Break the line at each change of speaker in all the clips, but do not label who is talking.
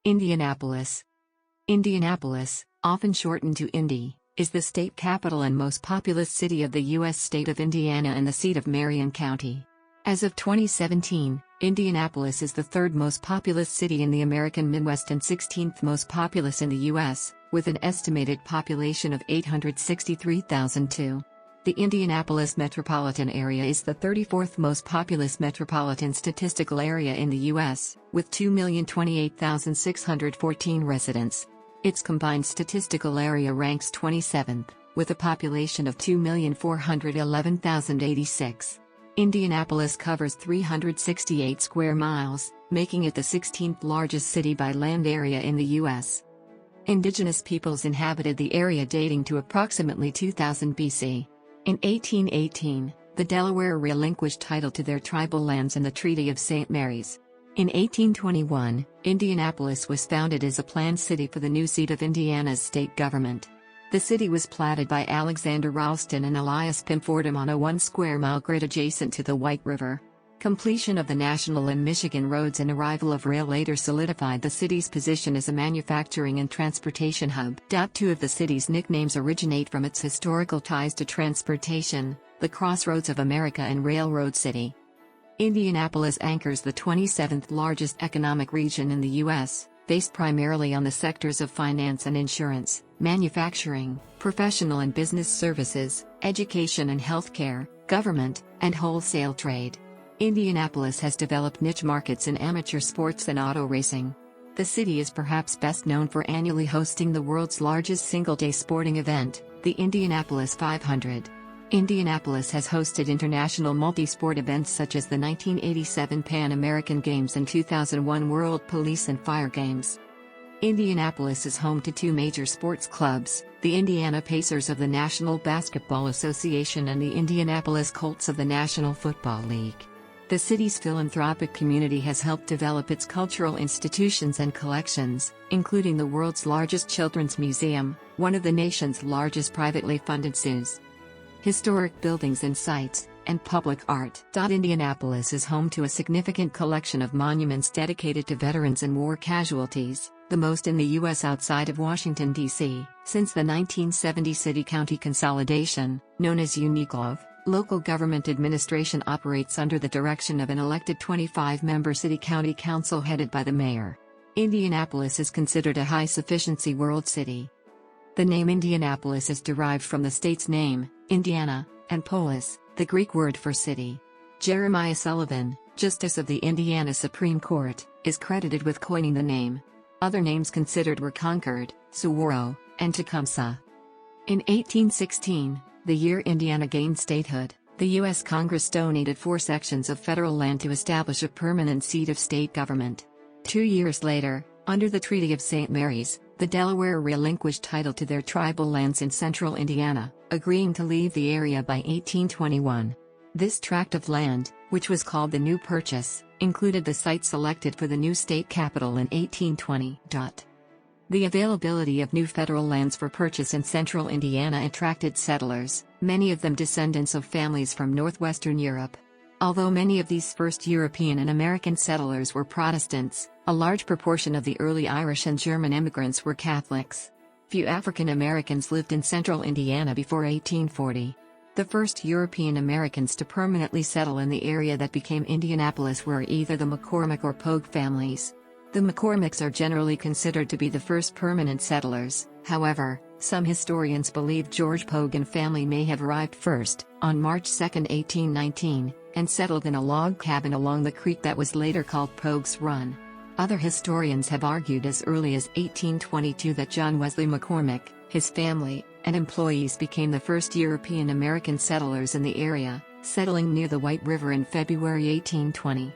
Indianapolis. Indianapolis, often shortened to Indy, is the state capital and most populous city of the U.S. state of Indiana and the seat of Marion County. As of 2017, Indianapolis is the third most populous city in the American Midwest and 16th most populous in the U.S., with an estimated population of 863,002. The Indianapolis metropolitan area is the 34th most populous metropolitan statistical area in the U.S., with 2,028,614 residents. Its combined statistical area ranks 27th, with a population of 2,411,086. Indianapolis covers 368 square miles, making it the 16th largest city by land area in the U.S. Indigenous peoples inhabited the area dating to approximately 2000 BC. In 1818, the Delaware relinquished title to their tribal lands in the Treaty of St. Mary's. In 1821, Indianapolis was founded as a planned city for the new seat of Indiana's state government. The city was platted by Alexander Ralston and Elias Pym Fordham on a 1 square mile grid adjacent to the White River. Completion of the National and Michigan roads and arrival of rail later solidified the city's position as a manufacturing and transportation hub. Two of the city's nicknames originate from its historical ties to transportation, the Crossroads of America and Railroad City. Indianapolis anchors the 27th largest economic region in the U.S., based primarily on the sectors of finance and insurance, manufacturing, professional and business services, education and healthcare, government, and wholesale trade. Indianapolis has developed niche markets in amateur sports and auto racing. The city is perhaps best known for annually hosting the world's largest single-day sporting event, the Indianapolis 500. Indianapolis has hosted international multi-sport events such as the 1987 Pan American Games and 2001 World Police and Fire Games. Indianapolis is home to two major sports clubs, the Indiana Pacers of the National Basketball Association and the Indianapolis Colts of the National Football League. The city's philanthropic community has helped develop its cultural institutions and collections, including the world's largest children's museum, one of the nation's largest privately funded zoos, historic buildings and sites, and public art. Indianapolis is home to a significant collection of monuments dedicated to veterans and war casualties, the most in the U.S. outside of Washington, D.C. Since the 1970 city-county consolidation, known as UNICLOV, local government administration operates under the direction of an elected 25-member city-county council headed by the mayor. Indianapolis is considered a high-sufficiency world city. The name Indianapolis is derived from the state's name, Indiana, and polis, the Greek word for city. Jeremiah Sullivan, Justice of the Indiana Supreme Court, is credited with coining the name. Other names considered were Concord, Saguaro, and Tecumseh. In 1816, the year Indiana gained statehood, the U.S. Congress donated 4 sections of federal land to establish a permanent seat of state government. 2 years later, under the Treaty of St. Mary's, the Delaware relinquished title to their tribal lands in central Indiana, agreeing to leave the area by 1821. This tract of land, which was called the New Purchase, included the site selected for the new state capital in 1820. The availability of new federal lands for purchase in central Indiana attracted settlers, many of them descendants of families from northwestern Europe. Although many of these first European and American settlers were Protestants, a large proportion of the early Irish and German immigrants were Catholics. Few African Americans lived in central Indiana before 1840. The first European Americans to permanently settle in the area that became Indianapolis were either the McCormick or Pogue families. The McCormicks are generally considered to be the first permanent settlers. However, some historians believe George Pogue and family may have arrived first, on March 2, 1819, and settled in a log cabin along the creek that was later called Pogue's Run. Other historians have argued as early as 1822 that John Wesley McCormick, his family, and employees became the first European American settlers in the area, settling near the White River in February 1820.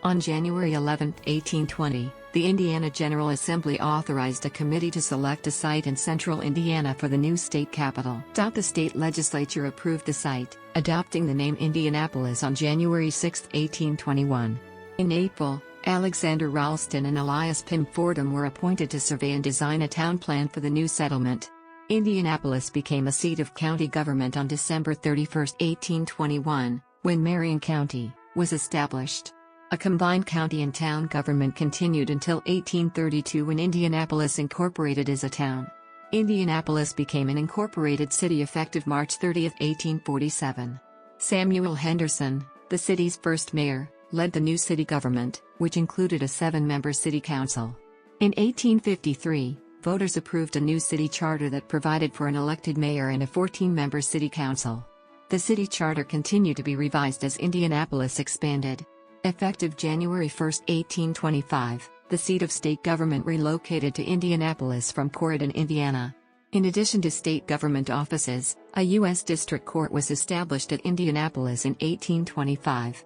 On January 11, 1820, the Indiana General Assembly authorized a committee to select a site in central Indiana for the new state capital. The state legislature approved the site, adopting the name Indianapolis on January 6, 1821. In April, Alexander Ralston and Elias Pym Fordham were appointed to survey and design a town plan for the new settlement. Indianapolis became a seat of county government on December 31, 1821, when Marion County was established. A combined county and town government continued until 1832 when Indianapolis incorporated as a town. Indianapolis became an incorporated city effective March 30, 1847. Samuel Henderson, the city's first mayor, led the new city government, which included a 7-member city council. In 1853, voters approved a new city charter that provided for an elected mayor and a 14-member city council. The city charter continued to be revised as Indianapolis expanded. Effective January 1, 1825, the seat of state government relocated to Indianapolis from Corydon, Indiana. In addition to state government offices, a U.S. district court was established at Indianapolis in 1825.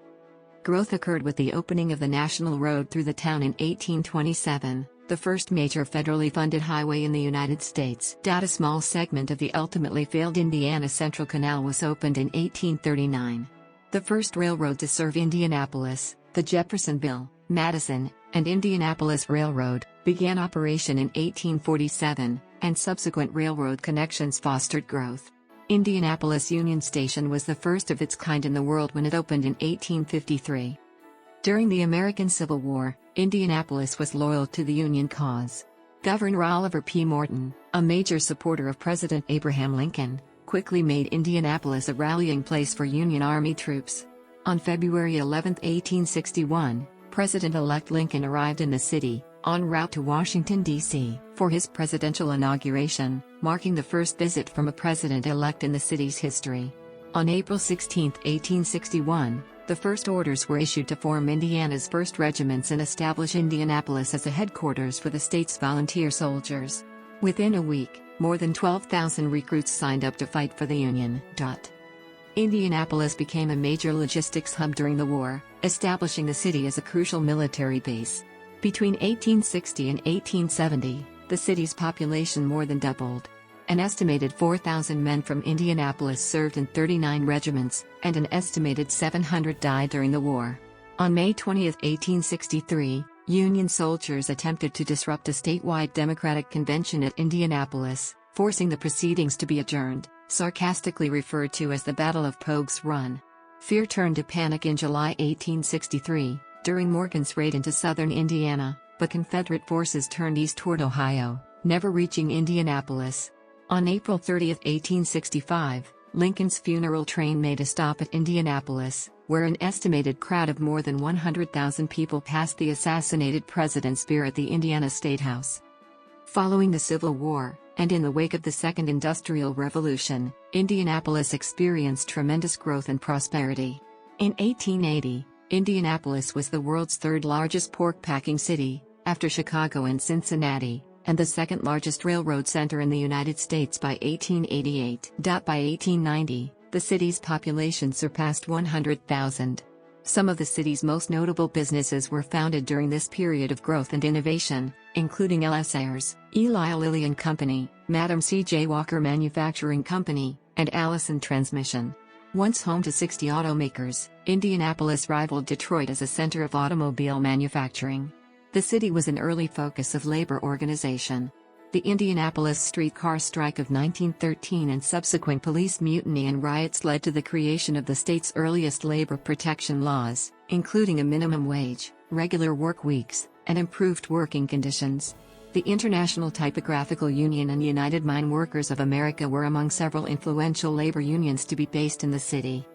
Growth occurred with the opening of the National Road through the town in 1827, the first major federally funded highway in the United States. A small segment of the ultimately failed Indiana Central Canal was opened in 1839. The first railroad to serve Indianapolis, the Jeffersonville, Madison, and Indianapolis Railroad, began operation in 1847, and subsequent railroad connections fostered growth. Indianapolis Union Station was the first of its kind in the world when it opened in 1853. During the American Civil War, Indianapolis was loyal to the Union cause. Governor Oliver P. Morton, a major supporter of President Abraham Lincoln, quickly made Indianapolis a rallying place for Union Army troops. On February 11, 1861, President-elect Lincoln arrived in the city, en route to Washington, D.C., for his presidential inauguration, marking the first visit from a president-elect in the city's history. On April 16, 1861, the first orders were issued to form Indiana's 1st Regiments and establish Indianapolis as a headquarters for the state's volunteer soldiers. Within a week, more than 12,000 recruits signed up to fight for the Union. Indianapolis became a major logistics hub during the war, establishing the city as a crucial military base. Between 1860 and 1870, the city's population more than doubled. An estimated 4,000 men from Indianapolis served in 39 regiments, and an estimated 700 died during the war. On May 20, 1863, Union soldiers attempted to disrupt a statewide Democratic convention at Indianapolis, forcing the proceedings to be adjourned, sarcastically referred to as the Battle of Pogue's Run. Fear turned to panic in July 1863, during Morgan's raid into southern Indiana, but Confederate forces turned east toward Ohio, never reaching Indianapolis. On April 30, 1865, Lincoln's funeral train made a stop at Indianapolis, where an estimated crowd of more than 100,000 people passed the assassinated president's bier at the Indiana State House. Following the Civil War, and in the wake of the Second Industrial Revolution, Indianapolis experienced tremendous growth and prosperity. In 1880, Indianapolis was the world's 3rd largest pork-packing city, after Chicago and Cincinnati, and the 2nd largest railroad center in the United States by 1888. By 1890, the city's population surpassed 100,000. Some of the city's most notable businesses were founded during this period of growth and innovation, including L.S. Ayres, Eli Lilly and Company, Madam C.J. Walker Manufacturing Company, and Allison Transmission. Once home to 60 automakers, Indianapolis rivaled Detroit as a center of automobile manufacturing. The city was an early focus of labor organization. The Indianapolis streetcar strike of 1913 and subsequent police mutiny and riots led to the creation of the state's earliest labor protection laws, including a minimum wage, regular work weeks, and improved working conditions. The International Typographical Union and United Mine Workers of America were among several influential labor unions to be based in the city.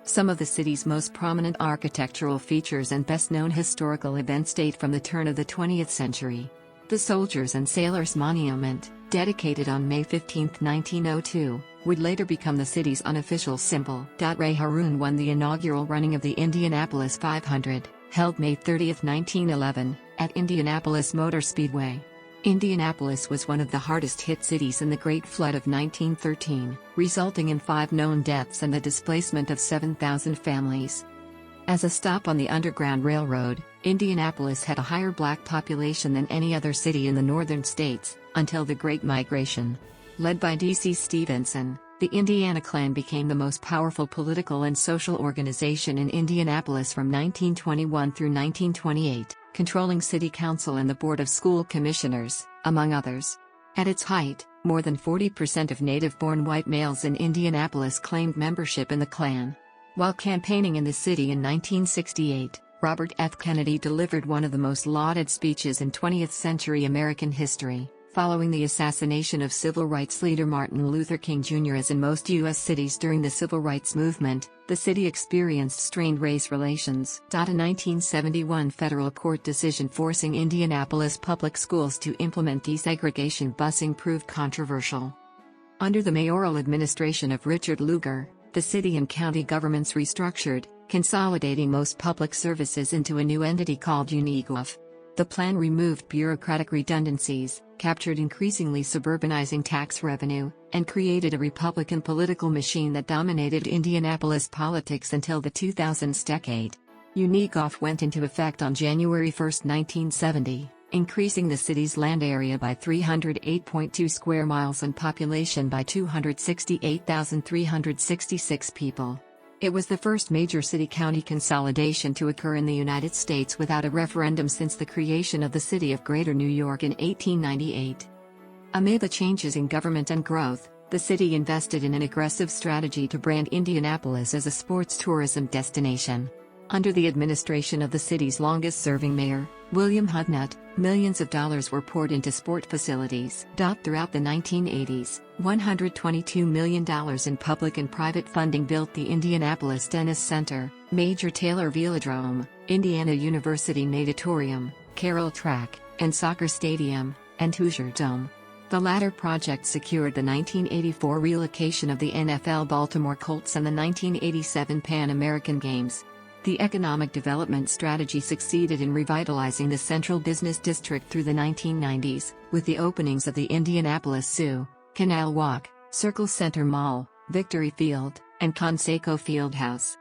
Some of the city's most prominent architectural features and best-known historical events date from the turn of the 20th century. The Soldiers and Sailors Monument, dedicated on May 15, 1902, would later become the city's unofficial symbol. Ray Harroun won the inaugural running of the Indianapolis 500, held May 30, 1911, at Indianapolis Motor Speedway. Indianapolis was one of the hardest-hit cities in the Great Flood of 1913, resulting in 5 known deaths and the displacement of 7,000 families. As a stop on the Underground Railroad, Indianapolis had a higher black population than any other city in the northern states, until the Great Migration. Led by D.C. Stevenson, the Indiana Klan became the most powerful political and social organization in Indianapolis from 1921 through 1928, controlling city council and the board of school commissioners, among others. At its height, more than 40% of native-born white males in Indianapolis claimed membership in the Klan. While campaigning in the city in 1968, Robert F. Kennedy delivered one of the most lauded speeches in 20th-century American history, following the assassination of civil rights leader Martin Luther King Jr. As in most U.S. cities during the civil rights movement, the city experienced strained race relations. A 1971 federal court decision forcing Indianapolis public schools to implement desegregation busing proved controversial. Under the mayoral administration of Richard Lugar, the city and county governments restructured, consolidating most public services into a new entity called UNIGOV. The plan removed bureaucratic redundancies, captured increasingly suburbanizing tax revenue, and created a Republican political machine that dominated Indianapolis politics until the 2000s decade. UNIGOV went into effect on January 1, 1970, increasing the city's land area by 308.2 square miles and population by 268,366 people. It was the first major city-county consolidation to occur in the United States without a referendum since the creation of the city of Greater New York in 1898. Amid the changes in government and growth, the city invested in an aggressive strategy to brand Indianapolis as a sports tourism destination. Under the administration of the city's longest-serving mayor, William Hudnut, millions of dollars were poured into sport facilities. Throughout the 1980s, $122 million in public and private funding built the Indianapolis Tennis Center, Major Taylor Velodrome, Indiana University Natatorium, Carroll Track, and Soccer Stadium, and Hoosier Dome. The latter project secured the 1984 relocation of the NFL Baltimore Colts and the 1987 Pan American Games. The economic development strategy succeeded in revitalizing the central business district through the 1990s, with the openings of the Indianapolis Zoo, Canal Walk, Circle Center Mall, Victory Field, and Conseco Fieldhouse.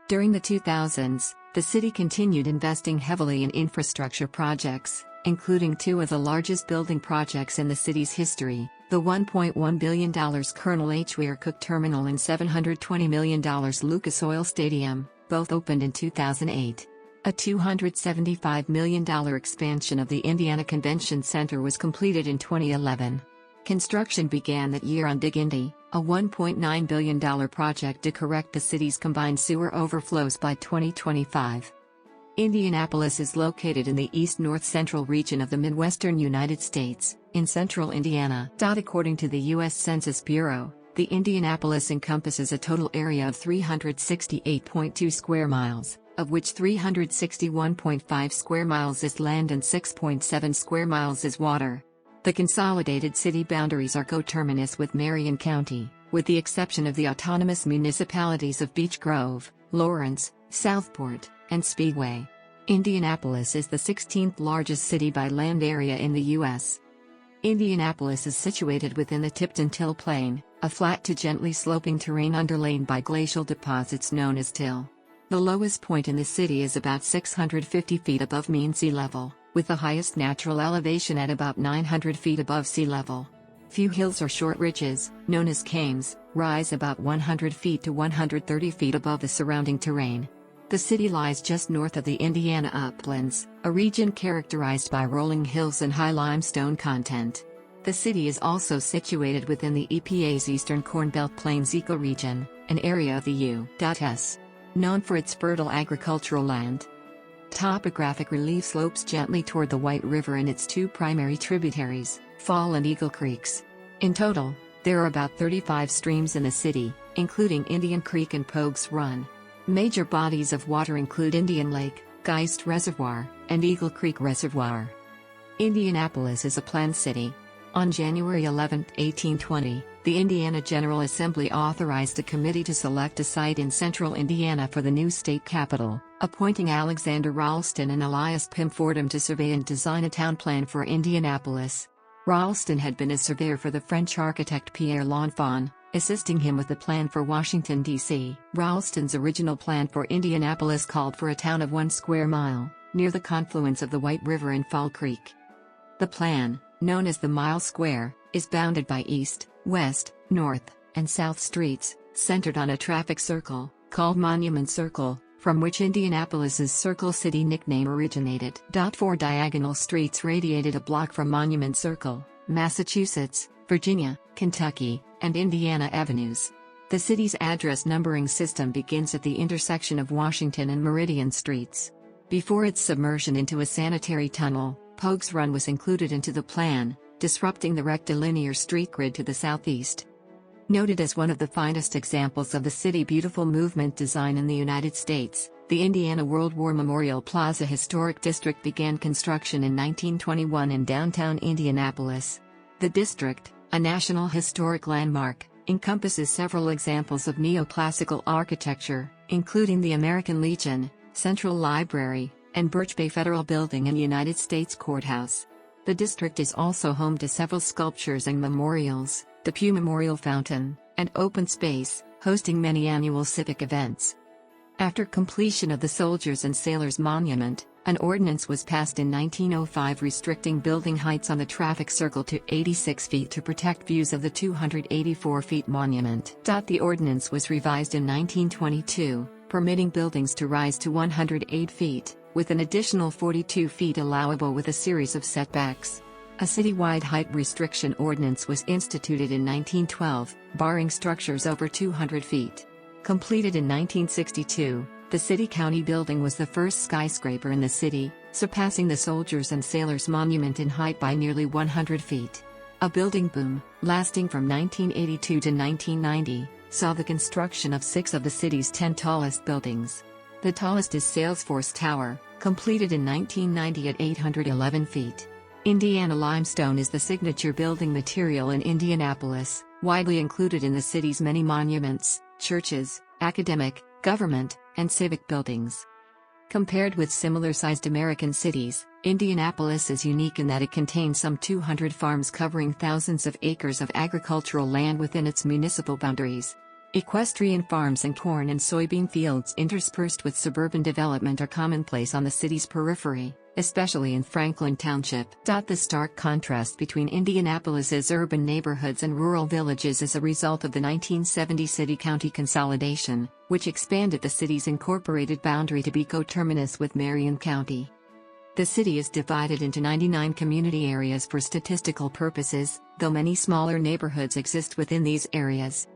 During the 2000s, the city continued investing heavily in infrastructure projects, including two of the largest building projects in the city's history, the $1.1 billion Colonel H. Weir Cook Terminal and $720 million Lucas Oil Stadium. Both opened in 2008. A $275 million expansion of the Indiana Convention Center was completed in 2011. Construction began that year on Dig Indy, a $1.9 billion project to correct the city's combined sewer overflows by 2025. Indianapolis is located in the east-north-central region of the Midwestern United States, in central Indiana. According to the U.S. Census Bureau, the Indianapolis encompasses a total area of 368.2 square miles, of which 361.5 square miles is land and 6.7 square miles is water. The consolidated city boundaries are coterminous with Marion County, with the exception of the autonomous municipalities of Beech Grove, Lawrence, Southport, and Speedway. Indianapolis is the 16th largest city by land area in the U.S. Indianapolis is situated within the Tipton Till Plain, a flat to gently sloping terrain underlain by glacial deposits known as till. The lowest point in the city is about 650 feet above mean sea level, with the highest natural elevation at about 900 feet above sea level. Few hills or short ridges, known as cames, rise about 100 feet to 130 feet above the surrounding terrain. The city lies just north of the Indiana Uplands, a region characterized by rolling hills and high limestone content. The city is also situated within the EPA's Eastern Corn Belt Plains ecoregion, an area of the U.S. known for its fertile agricultural land. Topographic relief slopes gently toward the White River and its two primary tributaries, Fall and Eagle Creeks. In total, there are about 35 streams in the city, including Indian Creek and Pogues Run. Major bodies of water include Indian Lake, Geist Reservoir, and Eagle Creek Reservoir. Indianapolis is a planned city. On January 11, 1820, the Indiana General Assembly authorized a committee to select a site in central Indiana for the new state capital, appointing Alexander Ralston and Elias Pym Fordham to survey and design a town plan for Indianapolis. Ralston had been a surveyor for the French architect Pierre L'Enfant, assisting him with the plan for Washington, D.C. Ralston's original plan for Indianapolis called for a town of 1 square mile, near the confluence of the White River and Fall Creek. The plan, known as the Mile Square, is bounded by east, west, north, and south streets, centered on a traffic circle, called Monument Circle, from which Indianapolis's Circle City nickname originated. 4 diagonal streets radiated a block from Monument Circle, Massachusetts, Virginia, Kentucky, and Indiana avenues. The city's address numbering system begins at the intersection of Washington and Meridian streets. Before its submersion into a sanitary tunnel, Pogues Run was included into the plan, disrupting the rectilinear street grid to the southeast. Noted as one of the finest examples of the City Beautiful movement design in the United States, the Indiana World War Memorial Plaza Historic District began construction in 1921 in downtown Indianapolis. The district, a National Historic Landmark, encompasses several examples of neoclassical architecture, including the American Legion, Central Library, and Birch Bay Federal Building and United States Courthouse. The district is also home to several sculptures and memorials, the Pew Memorial Fountain, and open space, hosting many annual civic events. After completion of the Soldiers and Sailors Monument, an ordinance was passed in 1905 restricting building heights on the traffic circle to 86 feet to protect views of the 284-feet monument. The ordinance was revised in 1922, permitting buildings to rise to 108 feet, with an additional 42 feet allowable with a series of setbacks. A citywide height restriction ordinance was instituted in 1912, barring structures over 200 feet. Completed in 1962, the City-County building was the first skyscraper in the city, surpassing the Soldiers and Sailors Monument in height by nearly 100 feet. A building boom, lasting from 1982 to 1990, saw the construction of 6 of the city's 10 tallest buildings. The tallest is Salesforce Tower, completed in 1990 at 811 feet. Indiana limestone is the signature building material in Indianapolis, widely included in the city's many monuments, churches, academic, government, and civic buildings. Compared with similar-sized American cities, Indianapolis is unique in that it contains some 200 farms covering thousands of acres of agricultural land within its municipal boundaries. Equestrian farms and corn and soybean fields interspersed with suburban development are commonplace on the city's periphery, especially in Franklin Township. The stark contrast between Indianapolis's urban neighborhoods and rural villages is a result of the 1970 city-county consolidation, which expanded the city's incorporated boundary to be coterminous with Marion County. The city is divided into 99 community areas for statistical purposes, though many smaller neighborhoods exist within these areas.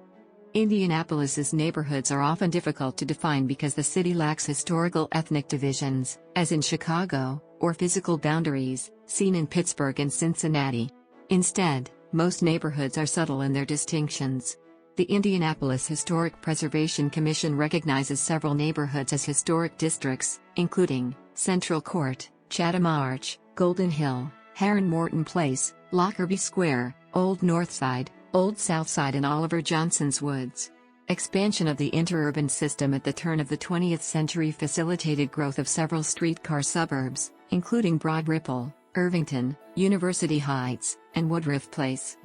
Indianapolis's neighborhoods are often difficult to define because the city lacks historical ethnic divisions, as in Chicago, or physical boundaries, seen in Pittsburgh and Cincinnati. Instead, most neighborhoods are subtle in their distinctions. The Indianapolis Historic Preservation Commission recognizes several neighborhoods as historic districts, including Central Court, Chatham Arch, Golden Hill, Heron Morton Place, Lockerbie Square, Old North Side, Old South Side and Oliver Johnson's Woods. Expansion of the interurban system at the turn of the 20th century facilitated growth of several streetcar suburbs, including Broad Ripple, Irvington, University Heights, and Woodruff Place.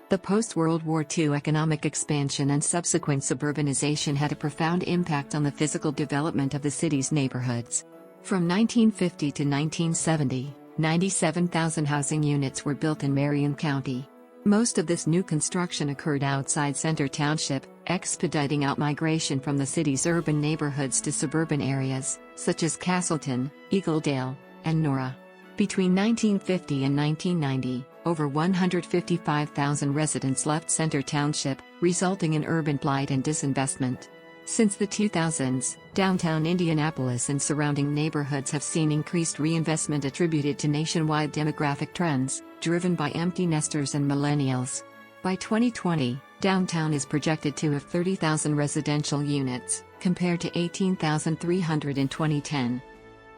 The post-World War II economic expansion and subsequent suburbanization had a profound impact on the physical development of the city's neighborhoods. From 1950 to 1970, 97,000 housing units were built in Marion County. Most of this new construction occurred outside Center Township, expediting out migration from the city's urban neighborhoods to suburban areas, such as Castleton, Eagledale, and Nora. Between 1950 and 1990, over 155,000 residents left Center Township, resulting in urban blight and disinvestment. Since the 2000s, downtown Indianapolis and surrounding neighborhoods have seen increased reinvestment attributed to nationwide demographic trends, driven by empty nesters and millennials. By 2020, downtown is projected to have 30,000 residential units, compared to 18,300 in 2010.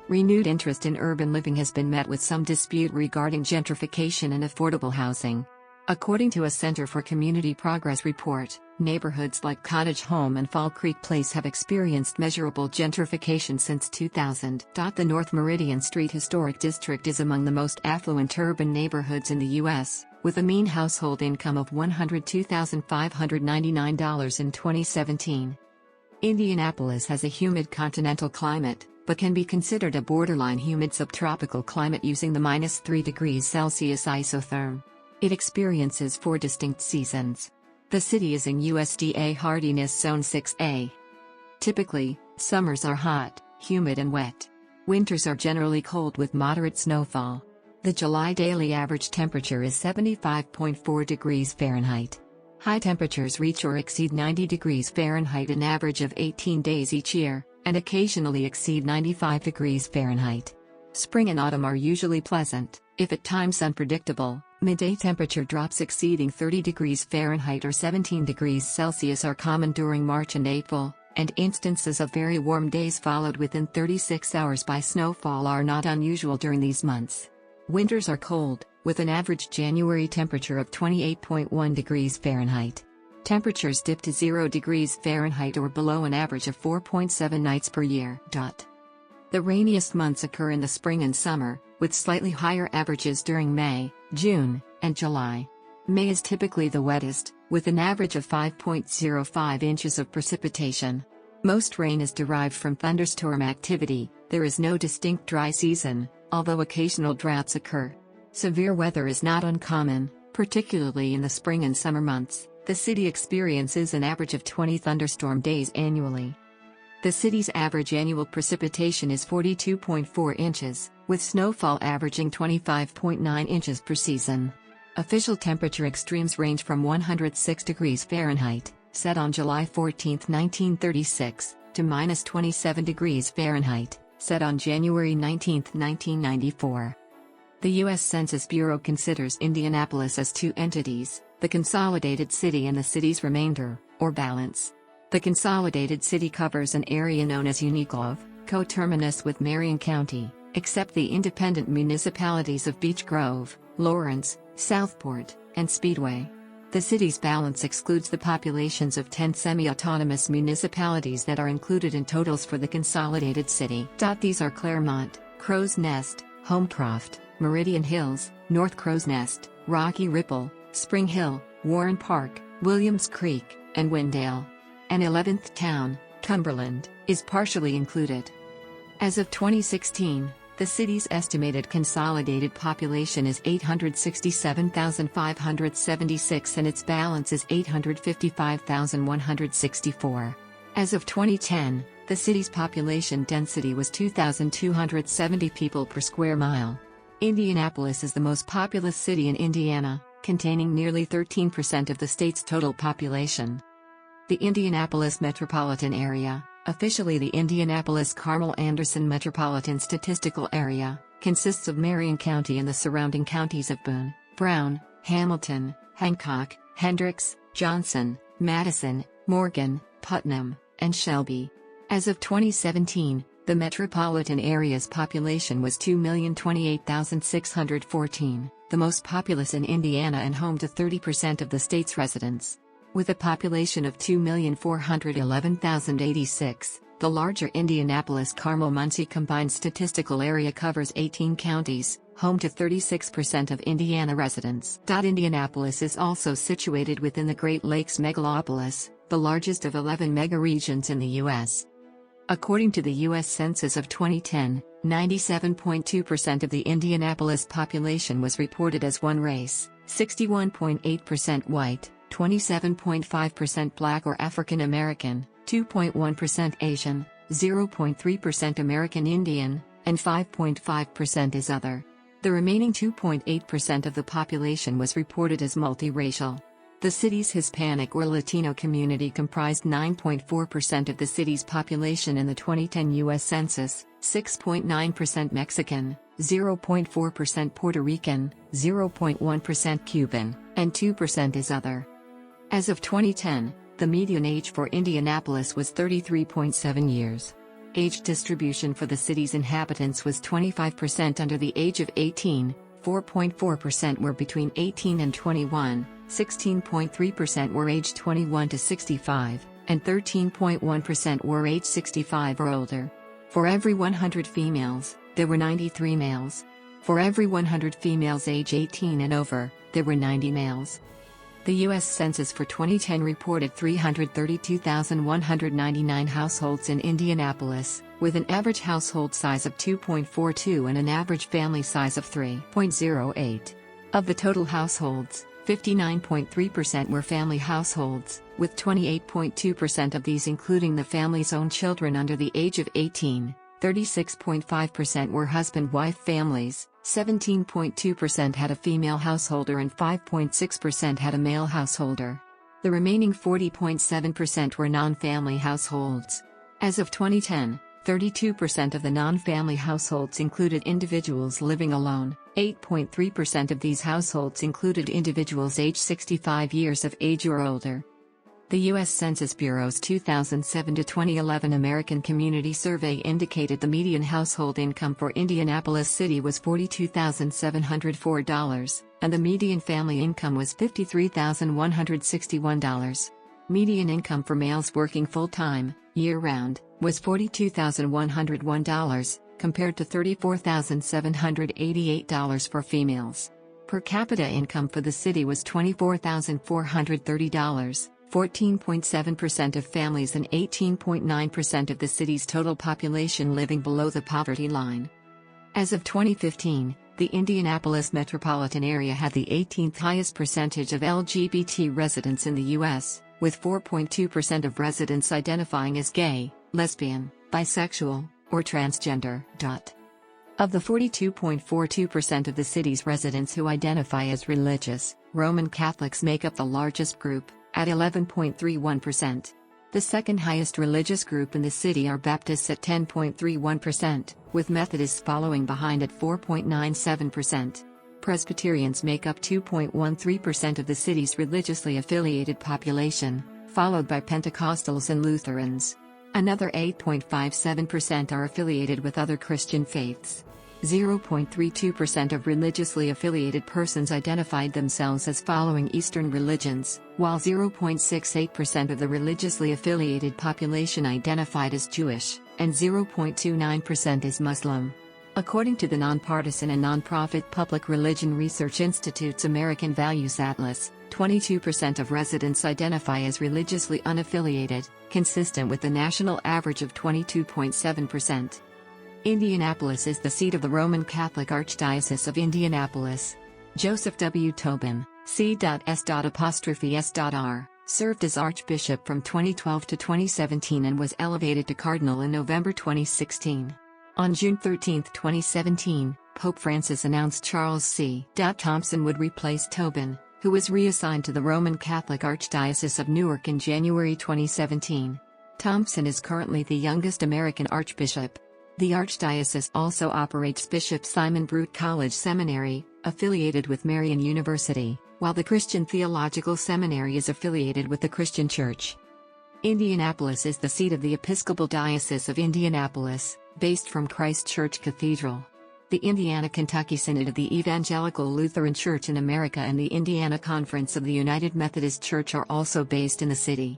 Renewed interest in urban living has been met with some dispute regarding gentrification and affordable housing. According to a Center for Community Progress report, neighborhoods like Cottage Home and Fall Creek Place have experienced measurable gentrification since 2000. The North Meridian Street Historic District is among the most affluent urban neighborhoods in the U.S., with a mean household income of $102,599 in 2017. Indianapolis has a humid continental climate, but can be considered a borderline humid subtropical climate using the -3 degrees Celsius isotherm. It experiences 4 distinct seasons. The city is in USDA Hardiness Zone 6A. Typically, summers are hot, humid and wet. Winters are generally cold with moderate snowfall. The July daily average temperature is 75.4 degrees Fahrenheit. High temperatures reach or exceed 90 degrees Fahrenheit an average of 18 days each year, and occasionally exceed 95 degrees Fahrenheit. Spring and autumn are usually pleasant, if at times unpredictable. Midday temperature drops exceeding 30 degrees Fahrenheit or 17 degrees Celsius are common during March and April, and instances of very warm days followed within 36 hours by snowfall are not unusual during these months. Winters are cold, with an average January temperature of 28.1 degrees Fahrenheit. Temperatures dip to 0 degrees Fahrenheit or below an average of 4.7 nights per year. The rainiest months occur in the spring and summer, with slightly higher averages during May, June, and July. May is typically the wettest, with an average of 5.05 inches of precipitation. Most rain is derived from thunderstorm activity. There is no distinct dry season, although occasional droughts occur. Severe weather is not uncommon, particularly in the spring and summer months. The city experiences an average of 20 thunderstorm days annually. The city's average annual precipitation is 42.4 inches, with snowfall averaging 25.9 inches per season. Official temperature extremes range from 106 degrees Fahrenheit, set on July 14, 1936, to minus 27 degrees Fahrenheit, set on January 19, 1994. The U.S. Census Bureau considers Indianapolis as two entities, the consolidated city and the city's remainder, or balance. The consolidated city covers an area known as Uniqlove, coterminous with Marion County, except the independent municipalities of Beech Grove, Lawrence, Southport, and Speedway. The city's balance excludes the populations of 10 semi-autonomous municipalities that are included in totals for the consolidated city. These are Claremont, Crow's Nest, Homecroft, Meridian Hills, North Crow's Nest, Rocky Ripple, Spring Hill, Warren Park, Williams Creek, and Wendell. An 11th town, Cumberland, is partially included. As of 2016, the city's estimated consolidated population is 867,576 and its balance is 855,164. As of 2010, the city's population density was 2,270 people per square mile. Indianapolis is the most populous city in Indiana, containing nearly 13% of the state's total population. The Indianapolis metropolitan area, officially the Indianapolis-Carmel-Anderson Metropolitan Statistical Area, consists of Marion County and the surrounding counties of Boone, Brown, Hamilton, Hancock, Hendricks, Johnson, Madison, Morgan, Putnam, and Shelby. As of 2017, the metropolitan area's population was 2,028,614, the most populous in Indiana and home to 30% of the state's residents. With a population of 2,411,086, the larger Indianapolis-Carmel-Muncie combined statistical area covers 18 counties, home to 36% of Indiana residents. Indianapolis is also situated within the Great Lakes megalopolis, the largest of 11 megaregions in the U.S. According to the U.S. Census of 2010, 97.2% of the Indianapolis population was reported as one race, 61.8% white, 27.5% Black or African American, 2.1% Asian, 0.3% American Indian, and 5.5% is other. The remaining 2.8% of the population was reported as multiracial. The city's Hispanic or Latino community comprised 9.4% of the city's population in the 2010 U.S. Census, 6.9% Mexican, 0.4% Puerto Rican, 0.1% Cuban, and 2% is other. As of 2010, the median age for Indianapolis was 33.7 years. Age distribution for the city's inhabitants was 25% under the age of 18, 4.4% were between 18 and 21, 16.3% were aged 21 to 65, and 13.1% were aged 65 or older. For every 100 females, there were 93 males. For every 100 females age 18 and over, there were 90 males. The U.S. Census for 2010 reported 332,199 households in Indianapolis, with an average household size of 2.42 and an average family size of 3.08. Of the total households, 59.3% were family households, with 28.2% of these including the family's own children under the age of 18, 36.5% were husband-wife families, 17.2% had a female householder and 5.6% had a male householder. The remaining 40.7% were non-family households. As of 2010, 32% of the non-family households included individuals living alone. 8.3% of these households included individuals aged 65 years of age or older. The U.S. Census Bureau's 2007 to 2011 American Community Survey indicated the median household income for Indianapolis City was $42,704, and the median family income was $53,161. Median income for males working full-time, year-round, was $42,101, compared to $34,788 for females. Per capita income for the city was $24,430. 14.7% of families and 18.9% of the city's total population living below the poverty line. As of 2015, the Indianapolis metropolitan area had the 18th highest percentage of LGBT residents in the U.S., with 4.2% of residents identifying as gay, lesbian, bisexual, or transgender. Of the 42.42% of the city's residents who identify as religious, Roman Catholics make up the largest group, at 11.31%. The second highest religious group in the city are Baptists at 10.31%, with Methodists following behind at 4.97%. Presbyterians make up 2.13% of the city's religiously affiliated population, followed by Pentecostals and Lutherans. Another 8.57% are affiliated with other Christian faiths. 0.32% of religiously affiliated persons identified themselves as following Eastern religions, while 0.68% of the religiously affiliated population identified as Jewish, and 0.29% as Muslim. According to the nonpartisan and nonprofit Public Religion Research Institute's American Values Atlas, 22% of residents identify as religiously unaffiliated, consistent with the national average of 22.7%. Indianapolis is the seat of the Roman Catholic Archdiocese of Indianapolis. Joseph W. Tobin, C.S.'R., served as Archbishop from 2012 to 2017 and was elevated to Cardinal in November 2016. On June 13, 2017, Pope Francis announced Charles C. Thompson would replace Tobin, who was reassigned to the Roman Catholic Archdiocese of Newark in January 2017. Thompson is currently the youngest American archbishop. The Archdiocese also operates Bishop Simon Brute College Seminary, affiliated with Marian University, while the Christian Theological Seminary is affiliated with the Christian Church. Indianapolis is the seat of the Episcopal Diocese of Indianapolis, based from Christ Church Cathedral. The Indiana-Kentucky Synod of the Evangelical Lutheran Church in America and the Indiana Conference of the United Methodist Church are also based in the city.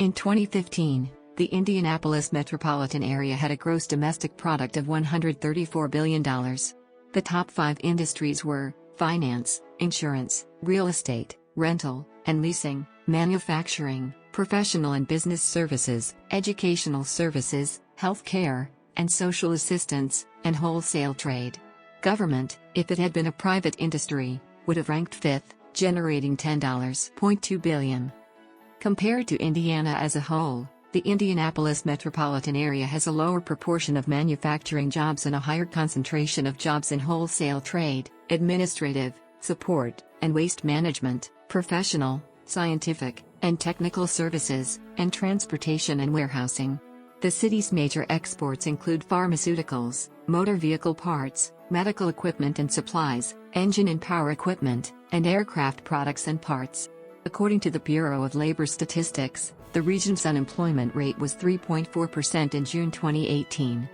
In 2015, the Indianapolis metropolitan area had a gross domestic product of $134 billion. The top 5 industries were finance, insurance, real estate, rental, and leasing, manufacturing, professional and business services, educational services, healthcare, and social assistance, and wholesale trade. Government, if it had been a private industry, would have ranked 5th, generating $10.2 billion. Compared to Indiana as a whole, the Indianapolis metropolitan area has a lower proportion of manufacturing jobs and a higher concentration of jobs in wholesale trade, administrative, support, and waste management, professional, scientific, and technical services, and transportation and warehousing. The city's major exports include pharmaceuticals, motor vehicle parts, medical equipment and supplies, engine and power equipment, and aircraft products and parts. According to the Bureau of Labor Statistics, the region's unemployment rate was 3.4% in June 2018.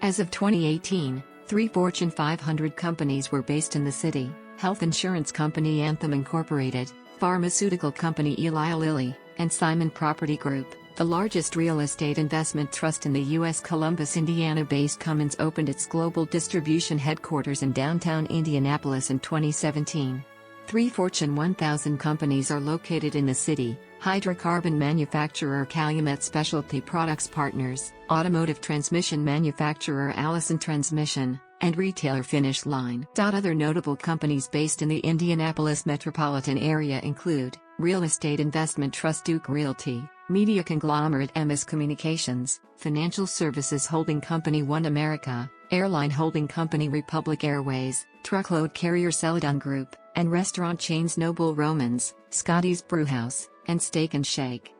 As of 2018, 3 Fortune 500 companies were based in the city: health insurance company Anthem Incorporated, pharmaceutical company Eli Lilly, and Simon Property Group, the largest real estate investment trust in the U.S. Columbus, Indiana-based Cummins opened its global distribution headquarters in downtown Indianapolis in 2017. 3 Fortune 1000 companies are located in the city: hydrocarbon manufacturer Calumet Specialty Products Partners, automotive transmission manufacturer Allison Transmission, and retailer Finish Line. Other notable companies based in the Indianapolis metropolitan area include real estate investment trust Duke Realty, media conglomerate MS Communications, financial services holding company One America, airline holding company Republic Airways, truckload carrier Celadon Group, and restaurant chains Noble Romans, Scotty's Brewhouse, and Steak and Shake.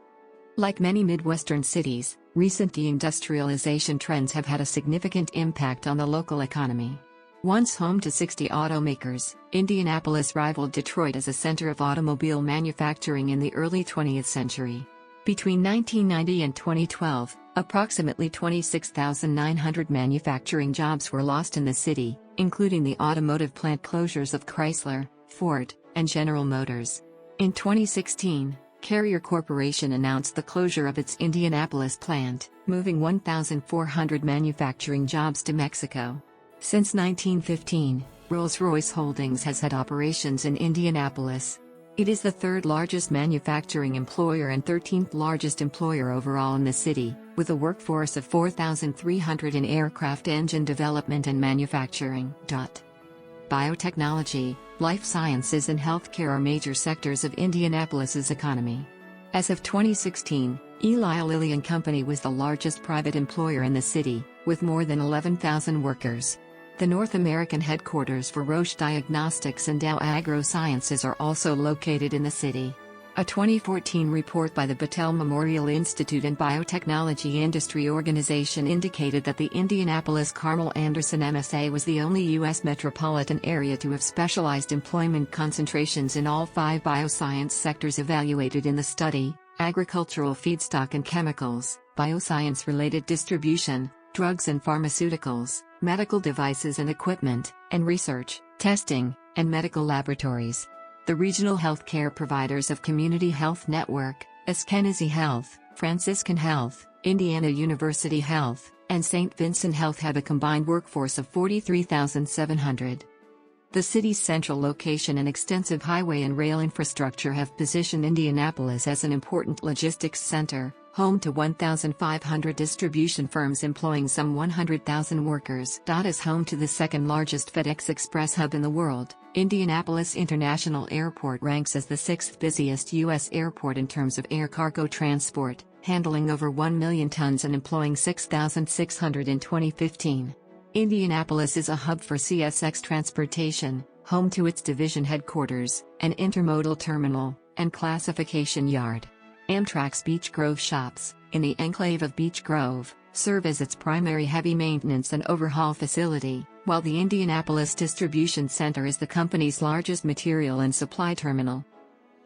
Like many Midwestern cities, recent deindustrialization trends have had a significant impact on the local economy. Once home to 60 automakers, Indianapolis rivaled Detroit as a center of automobile manufacturing in the early 20th century. Between 1990 and 2012, approximately 26,900 manufacturing jobs were lost in the city, including the automotive plant closures of Chrysler, Ford, and General Motors. In 2016, Carrier Corporation announced the closure of its Indianapolis plant, moving 1,400 manufacturing jobs to Mexico. Since 1915, Rolls-Royce Holdings has had operations in Indianapolis. It is the third largest manufacturing employer and 13th largest employer overall in the city, with a workforce of 4,300 in aircraft engine development and manufacturing. Biotechnology, life sciences and healthcare are major sectors of Indianapolis's economy. As of 2016, Eli Lilly and Company was the largest private employer in the city, with more than 11,000 workers. The North American headquarters for Roche Diagnostics and Dow AgroSciences are also located in the city. A 2014 report by the Battelle Memorial Institute and Biotechnology Industry Organization indicated that the Indianapolis Carmel Anderson MSA was the only U.S. metropolitan area to have specialized employment concentrations in all 5 bioscience sectors evaluated in the study: agricultural feedstock and chemicals, bioscience-related distribution, drugs and pharmaceuticals, medical devices and equipment, and research, testing, and medical laboratories. The regional healthcare providers of Community Health Network, Askenazi Health, Franciscan Health, Indiana University Health, and St. Vincent Health have a combined workforce of 43,700. The city's central location and extensive highway and rail infrastructure have positioned Indianapolis as an important logistics center, home to 1,500 distribution firms employing some 100,000 workers. As home to the second-largest FedEx Express hub in the world, Indianapolis International Airport ranks as the 6th busiest U.S. airport in terms of air cargo transport, handling over 1 million tons and employing 6,600 in 2015. Indianapolis is a hub for CSX transportation, home to its division headquarters, an intermodal terminal, and classification yard. Amtrak's Beech Grove shops, in the enclave of Beech Grove, serve as its primary heavy maintenance and overhaul facility, while the Indianapolis Distribution Center is the company's largest material and supply terminal.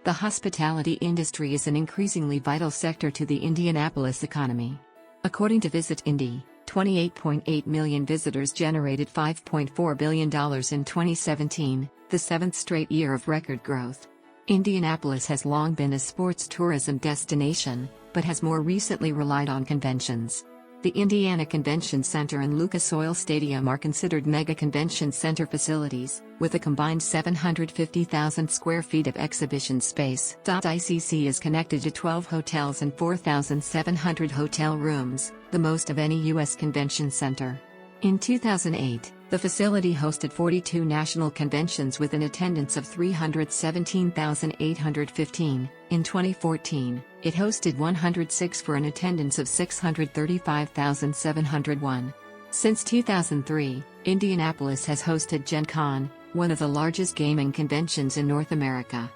The hospitality industry is an increasingly vital sector to the Indianapolis economy. According to Visit Indy, 28.8 million visitors generated $5.4 billion in 2017, the 7th straight year of record growth. Indianapolis has long been a sports tourism destination, but has more recently relied on conventions. The Indiana Convention Center and Lucas Oil Stadium are considered mega convention center facilities, with a combined 750,000 square feet of exhibition space. ICC is connected to 12 hotels and 4,700 hotel rooms, the most of any U.S. convention center. In 2008, the facility hosted 42 national conventions with an attendance of 317,815. In 2014, it hosted 106 for an attendance of 635,701. Since 2003, Indianapolis has hosted Gen Con, one of the largest gaming conventions in North America.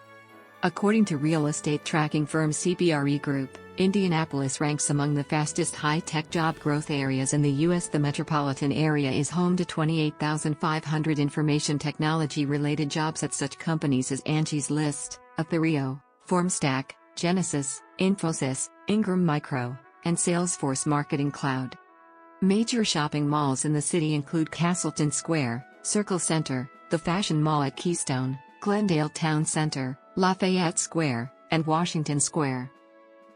According to real estate tracking firm CBRE Group, Indianapolis ranks among the fastest high-tech job growth areas in the U.S. The metropolitan area is home to 28,500 information technology-related jobs at such companies as Angie's List, Aperio, Formstack, Genesys, Infosys, Ingram Micro, and Salesforce Marketing Cloud. Major shopping malls in the city include Castleton Square, Circle Center, the Fashion Mall at Keystone, Glendale Town Center, Lafayette Square, and Washington Square.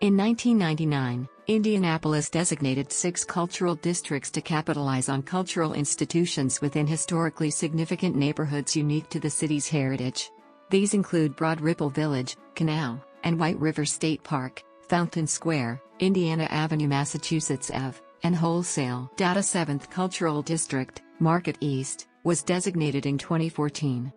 In 1999, Indianapolis designated 6 cultural districts to capitalize on cultural institutions within historically significant neighborhoods unique to the city's heritage. These include Broad Ripple Village, Canal, and White River State Park, Fountain Square, Indiana Avenue, Massachusetts Ave, and Wholesale. 7th Cultural District, Market East, was designated in 2014.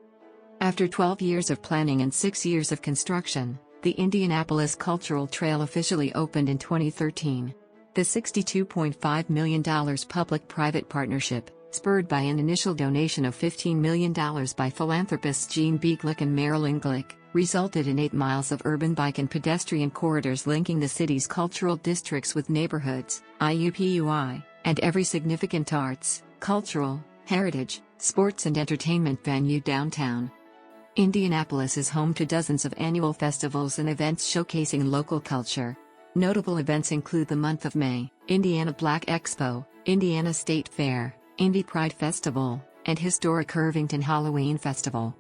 After 12 years of planning and 6 years of construction, the Indianapolis Cultural Trail officially opened in 2013. The $62.5 million public-private partnership, spurred by an initial donation of $15 million by philanthropists Gene B. Glick and Marilyn Glick, resulted in 8 miles of urban bike and pedestrian corridors linking the city's cultural districts with neighborhoods, IUPUI, and every significant arts, cultural, heritage, sports and entertainment venue downtown. Indianapolis is home to dozens of annual festivals and events showcasing local culture. Notable events include the month of May, Indiana Black Expo, Indiana State Fair, Indy Pride Festival, and historic Irvington Halloween Festival.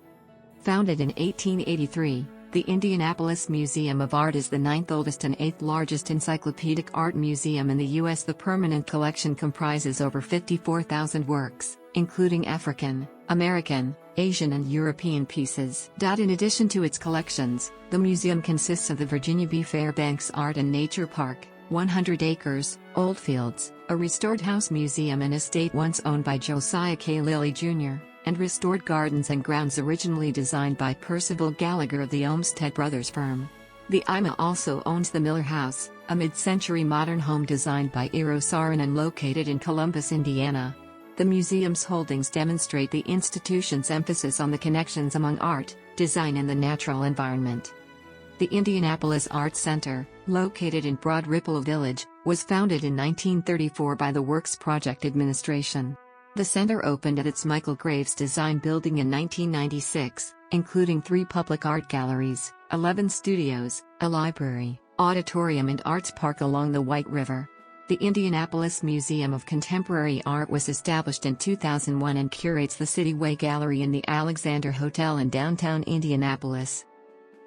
Founded in 1883, the Indianapolis Museum of Art is the 9th oldest and 8th largest encyclopedic art museum in the U.S. The permanent collection comprises over 54,000 works, including African, American, Asian and European pieces. In addition to its collections, the museum consists of the Virginia B. Fairbanks Art and Nature Park, 100 acres, Oldfields, a restored house museum and estate once owned by Josiah K. Lilly Jr., and restored gardens and grounds originally designed by Percival Gallagher of the Olmsted Brothers firm. The IMA also owns the Miller House, a mid-century modern home designed by Eero Saarinen located in Columbus, Indiana. The museum's holdings demonstrate the institution's emphasis on the connections among art, design and the natural environment. The Indianapolis Arts Center, located in Broad Ripple Village, was founded in 1934 by the Works Project Administration. The center opened at its Michael Graves Design Building in 1996, including 3 public art galleries, 11 studios, a library, auditorium and arts park along the White River. The Indianapolis Museum of Contemporary Art was established in 2001 and curates the Cityway Gallery in the Alexander Hotel in downtown Indianapolis.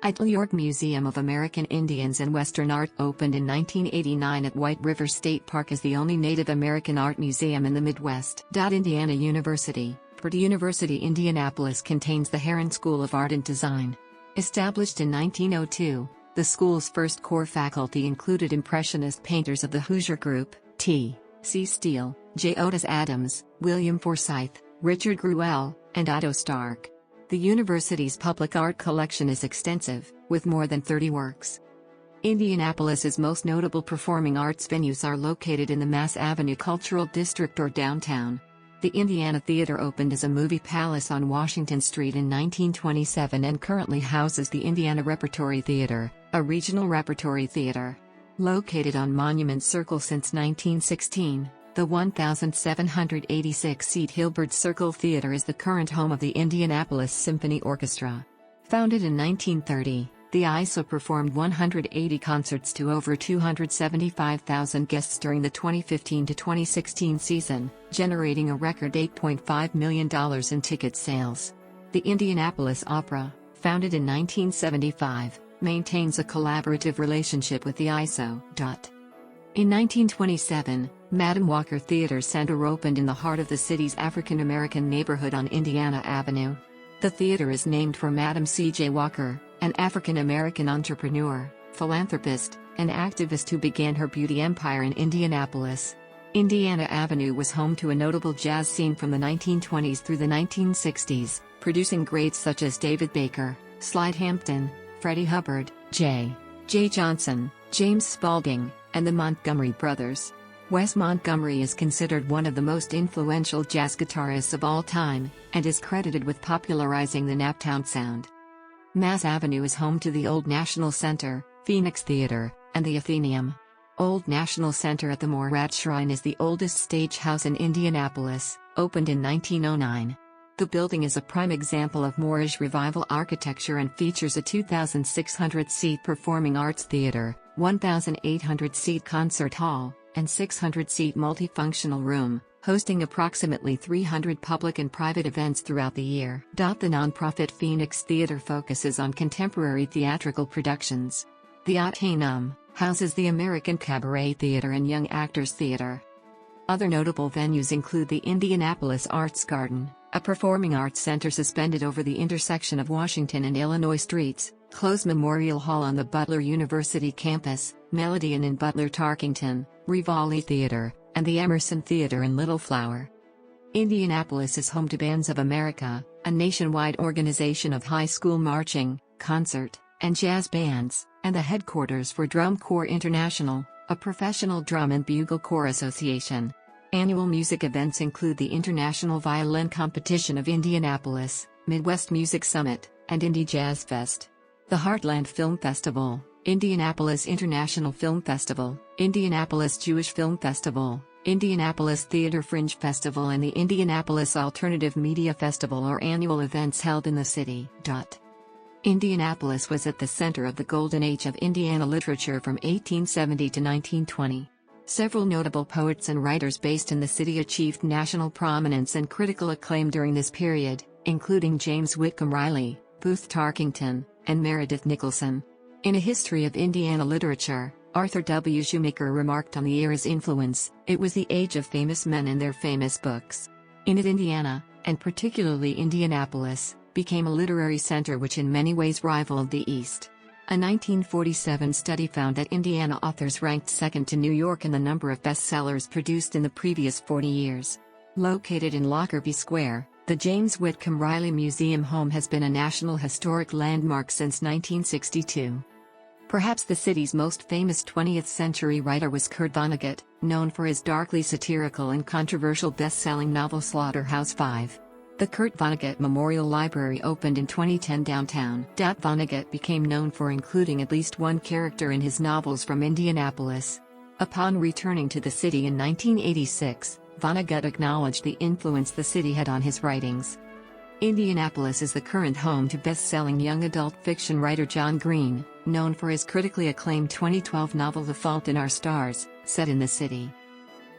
The York Museum of American Indians and Western Art opened in 1989 at White River State Park as the only Native American art museum in the Midwest. Indiana University, Purdue University Indianapolis contains the Herron School of Art and Design. Established in 1902, the school's first core faculty included Impressionist painters of the Hoosier Group, T.C. Steele, J. Otis Adams, William Forsythe, Richard Gruelle, and Otto Stark. The university's public art collection is extensive, with more than 30 works. Indianapolis's most notable performing arts venues are located in the Mass Avenue Cultural District or downtown. The Indiana Theater opened as a movie palace on Washington Street in 1927 and currently houses the Indiana Repertory Theater, a regional repertory theater. Located on Monument Circle since 1916, the 1,786-seat Hilbert Circle Theater is the current home of the Indianapolis Symphony Orchestra. Founded in 1930, the ISO performed 180 concerts to over 275,000 guests during the 2015-2016 season, generating a record $8.5 million in ticket sales. The Indianapolis Opera, founded in 1975, maintains a collaborative relationship with the ISO. In 1927, Madam Walker Theater Center opened in the heart of the city's African American neighborhood on Indiana Avenue. The theater is named for Madam C.J. Walker, an African American entrepreneur, philanthropist, and activist who began her beauty empire in Indianapolis. Indiana Avenue was home to a notable jazz scene from the 1920s through the 1960s, producing greats such as David Baker, Slide Hampton, Freddie Hubbard, J. Johnson, James Spalding, and the Montgomery Brothers. Wes Montgomery is considered one of the most influential jazz guitarists of all time, and is credited with popularizing the Naptown sound. Mass Avenue is home to the Old National Center, Phoenix Theater, and the Athenaeum. Old National Center at the Morat Shrine is the oldest stage house in Indianapolis, opened in 1909. The building is a prime example of Moorish Revival architecture and features a 2,600-seat performing arts theater, 1,800-seat concert hall, and 600-seat multifunctional room, hosting approximately 300 public and private events throughout the year. The nonprofit Phoenix Theater focuses on contemporary theatrical productions. The Athenaeum houses the American Cabaret Theater and Young Actors Theater. Other notable venues include the Indianapolis Arts Garden, a performing arts center suspended over the intersection of Washington and Illinois streets, Close Memorial Hall on the Butler University campus, Melody Inn in Butler-Tarkington, Rivoli Theater, and the Emerson Theater in Little Flower. Indianapolis is home to Bands of America, a nationwide organization of high school marching, concert, and jazz bands, and the headquarters for Drum Corps International, a professional drum and bugle corps association. Annual music events include the International Violin Competition of Indianapolis, Midwest Music Summit, and Indie Jazz Fest. The Heartland Film Festival, Indianapolis International Film Festival, Indianapolis Jewish Film Festival, Indianapolis Theater Fringe Festival and the Indianapolis Alternative Media Festival are annual events held in the city. Indianapolis was at the center of the golden age of Indiana literature from 1870 to 1920. Several notable poets and writers based in the city achieved national prominence and critical acclaim during this period, including James Whitcomb Riley, Booth Tarkington, and Meredith Nicholson. In A History of Indiana Literature, Arthur W. Shoemaker remarked on the era's influence, "It was the age of famous men and their famous books." In it, Indiana, and particularly Indianapolis, became a literary center which in many ways rivaled the East. A 1947 study found that Indiana authors ranked second to New York in the number of bestsellers produced in the previous 40 years. Located in Lockerbie Square, the James Whitcomb Riley Museum home has been a National Historic Landmark since 1962. Perhaps the city's most famous 20th-century writer was Kurt Vonnegut, known for his darkly satirical and controversial best-selling novel Slaughterhouse-Five. The Kurt Vonnegut Memorial Library opened in 2010 downtown. Vonnegut became known for including at least one character in his novels from Indianapolis. Upon returning to the city in 1986, Vonnegut acknowledged the influence the city had on his writings. Indianapolis is the current home to best-selling young adult fiction writer John Green, known for his critically acclaimed 2012 novel The Fault in Our Stars, set in the city.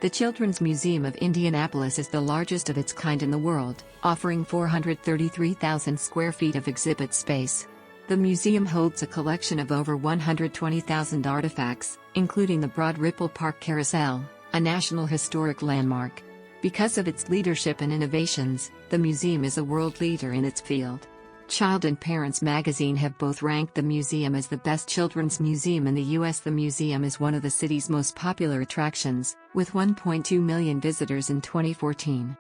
The Children's Museum of Indianapolis is the largest of its kind in the world, offering 433,000 square feet of exhibit space. The museum holds a collection of over 120,000 artifacts, including the Broad Ripple Park Carousel, a National Historic Landmark. Because of its leadership and innovations, the museum is a world leader in its field. Child and Parents magazine have both ranked the museum as the best children's museum in the U.S. The museum is one of the city's most popular attractions, with 1.2 million visitors in 2014.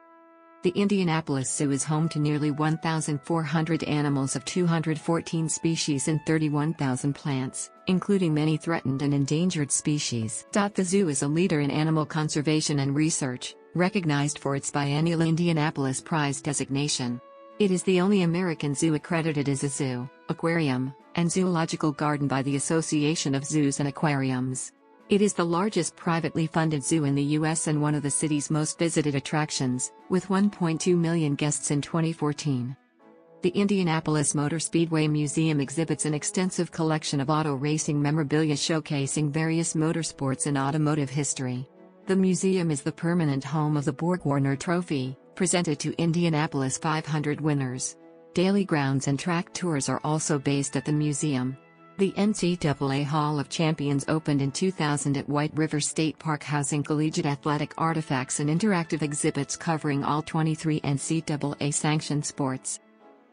The Indianapolis Zoo is home to nearly 1,400 animals of 214 species and 31,000 plants, including many threatened and endangered species. The zoo is a leader in animal conservation and research, recognized for its biennial Indianapolis Prize designation. It is the only American zoo accredited as a zoo, aquarium, and zoological garden by the Association of Zoos and Aquariums. It is the largest privately funded zoo in the U.S. and one of the city's most visited attractions, with 1.2 million guests in 2014. The Indianapolis Motor Speedway Museum exhibits an extensive collection of auto racing memorabilia showcasing various motorsports and automotive history. The museum is the permanent home of the Borg-Warner Trophy, presented to Indianapolis 500 winners. Daily grounds and track tours are also based at the museum. The NCAA Hall of Champions opened in 2000 at White River State Park, housing collegiate athletic artifacts and interactive exhibits covering all 23 NCAA-sanctioned sports.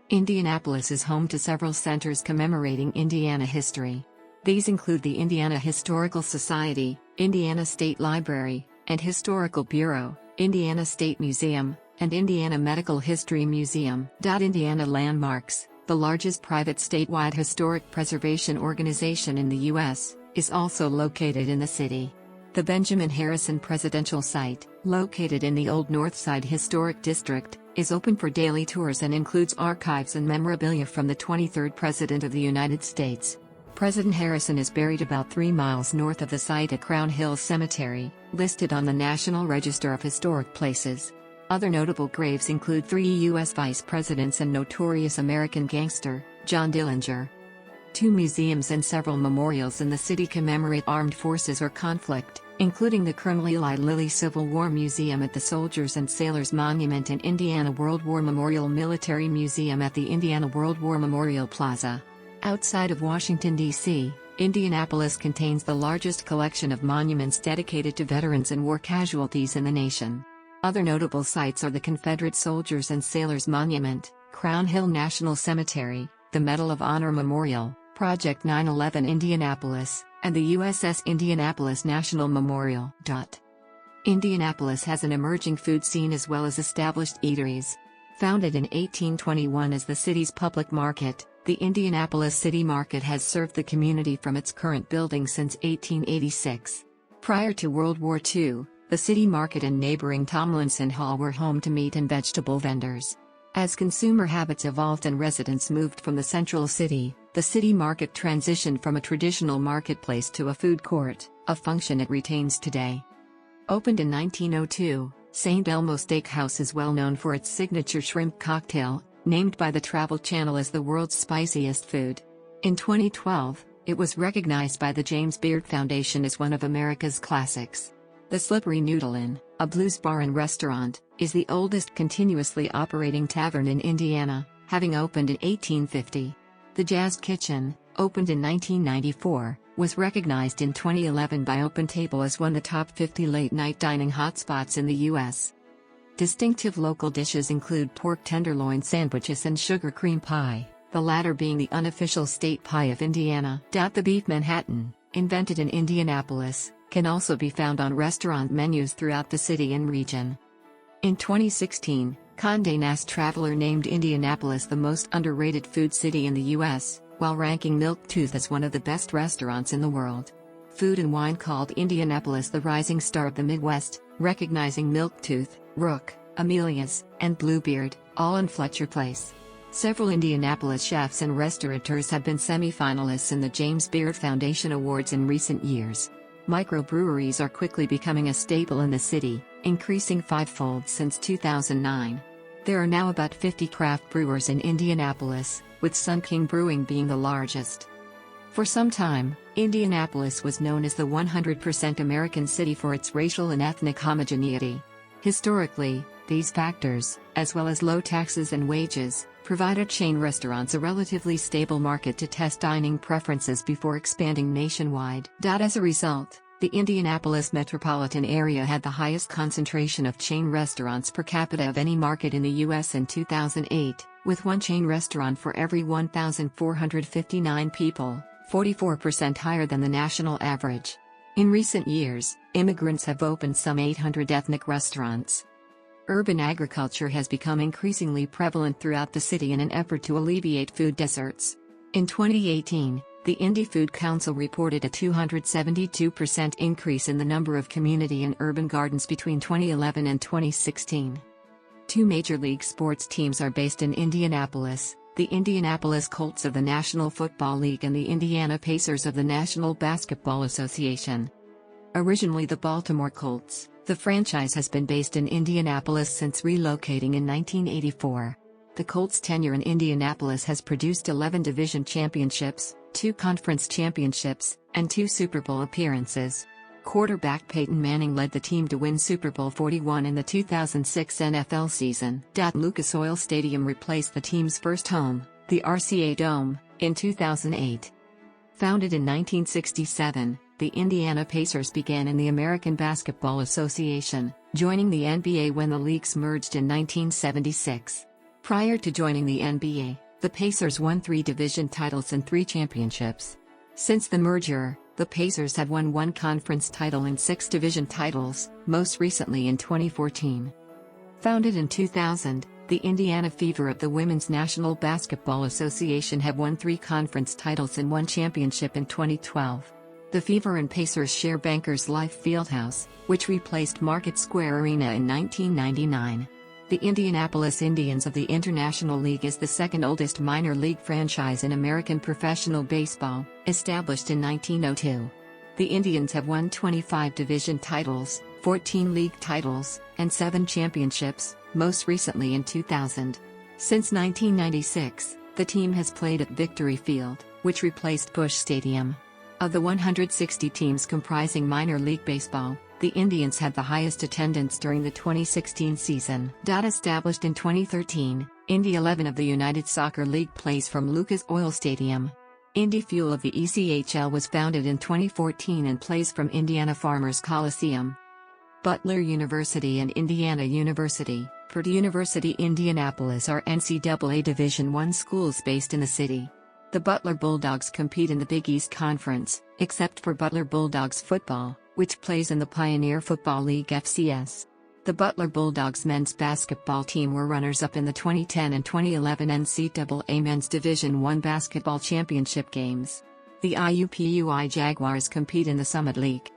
Indianapolis is home to several centers commemorating Indiana history. These include the Indiana Historical Society, Indiana State Library, and Historical Bureau, Indiana State Museum, and Indiana Medical History Museum. Indiana Landmarks, the largest private statewide historic preservation organization in the U.S., is also located in the city. The Benjamin Harrison Presidential Site, located in the Old North Side Historic District, is open for daily tours and includes archives and memorabilia from the 23rd President of the United States. President Harrison is buried about 3 miles north of the site at Crown Hill Cemetery, listed on the National Register of Historic Places. Other notable graves include 3 U.S. vice presidents and notorious American gangster, John Dillinger. 2 museums and several memorials in the city commemorate armed forces or conflict, including the Colonel Eli Lilly Civil War Museum at the Soldiers and Sailors Monument and Indiana World War Memorial Military Museum at the Indiana World War Memorial Plaza. Outside of Washington, D.C., Indianapolis contains the largest collection of monuments dedicated to veterans and war casualties in the nation. Other notable sites are the Confederate Soldiers and Sailors Monument, Crown Hill National Cemetery, the Medal of Honor Memorial, Project 9/11 Indianapolis, and the USS Indianapolis National Memorial. Indianapolis has an emerging food scene as well as established eateries. Founded in 1821 as the city's public market, the Indianapolis City Market has served the community from its current building since 1886. Prior to World War II, the City Market and neighboring Tomlinson Hall were home to meat and vegetable vendors. As consumer habits evolved and residents moved from the central city, The city market transitioned from a traditional marketplace to a food court, a function it retains today. Opened in 1902, St. Elmo Steakhouse is well known for its signature shrimp cocktail, named by the Travel Channel as the world's spiciest food. In 2012, it was recognized by the James Beard Foundation as one of America's classics. The Slippery Noodle Inn, a blues bar and restaurant, is the oldest continuously operating tavern in Indiana, having opened in 1850. The Jazz Kitchen, opened in 1994, was recognized in 2011 by OpenTable as one of the top 50 late-night dining hotspots in the U.S. Distinctive local dishes include pork tenderloin sandwiches and sugar cream pie, the latter being the unofficial state pie of Indiana. The beef Manhattan, invented in Indianapolis, can also be found on restaurant menus throughout the city and region. In 2016, Condé Nast Traveler named Indianapolis the most underrated food city in the U.S., while ranking Milktooth as one of the best restaurants in the world. Food and Wine called Indianapolis the rising star of the Midwest, recognizing Milktooth, Rook, Amelia's, and Bluebeard, all in Fletcher Place. Several Indianapolis chefs and restaurateurs have been semi-finalists in the James Beard Foundation Awards in recent years. Microbreweries are quickly becoming a staple in the city, increasing fivefold since 2009. There are now about 50 craft brewers in Indianapolis, with Sun King Brewing being the largest. For some time, Indianapolis was known as the 100% American city for its racial and ethnic homogeneity. Historically, these factors, as well as low taxes and wages, provided chain restaurants a relatively stable market to test dining preferences before expanding nationwide. As a result, the Indianapolis metropolitan area had the highest concentration of chain restaurants per capita of any market in the U.S. in 2008, with one chain restaurant for every 1,459 people, 44% higher than the national average. In recent years, immigrants have opened some 800 ethnic restaurants. Urban agriculture has become increasingly prevalent throughout the city in an effort to alleviate food deserts. In 2018, the Indy Food Council reported a 272% increase in the number of community and urban gardens between 2011 and 2016. Two major league sports teams are based in Indianapolis, the Indianapolis Colts of the National Football League and the Indiana Pacers of the National Basketball Association. Originally the Baltimore Colts, the franchise has been based in Indianapolis since relocating in 1984. The Colts' tenure in Indianapolis has produced 11 division championships, 2 conference championships, and 2 Super Bowl appearances. Quarterback Peyton Manning led the team to win Super Bowl 41 in the 2006 NFL season. Lucas Oil Stadium replaced the team's first home, the RCA Dome, in 2008. Founded in 1967, the Indiana Pacers began in the American Basketball Association, joining the NBA when the leagues merged in 1976. Prior to joining the NBA, the Pacers won 3 division titles and 3 championships. Since the merger, the Pacers have won 1 conference title and 6 division titles, most recently in 2014. Founded in 2000, the Indiana Fever of the Women's National Basketball Association have won 3 conference titles and 1 championship in 2012. The Fever and Pacers share Bankers Life Fieldhouse, which replaced Market Square Arena in 1999. The Indianapolis Indians of the International League is the second oldest minor league franchise in American professional baseball, established in 1902. The Indians have won 25 division titles, 14 league titles, and 7 championships, most recently in 2000. Since 1996, the team has played at Victory Field, which replaced Busch Stadium. Of the 160 teams comprising minor league baseball, the Indians had the highest attendance during the 2016 season. Established in 2013, Indy 11 of the United Soccer League plays from Lucas Oil Stadium. Indy Fuel of the ECHL was founded in 2014 and plays from Indiana Farmers Coliseum. Butler University and Indiana University, Purdue University Indianapolis are NCAA Division I schools based in the city. The Butler Bulldogs compete in the Big East Conference, except for Butler Bulldogs football, which plays in the Pioneer Football League FCS. The Butler Bulldogs men's basketball team were runners-up in the 2010 and 2011 NCAA Men's Division I basketball championship games. The IUPUI Jaguars compete in the Summit League.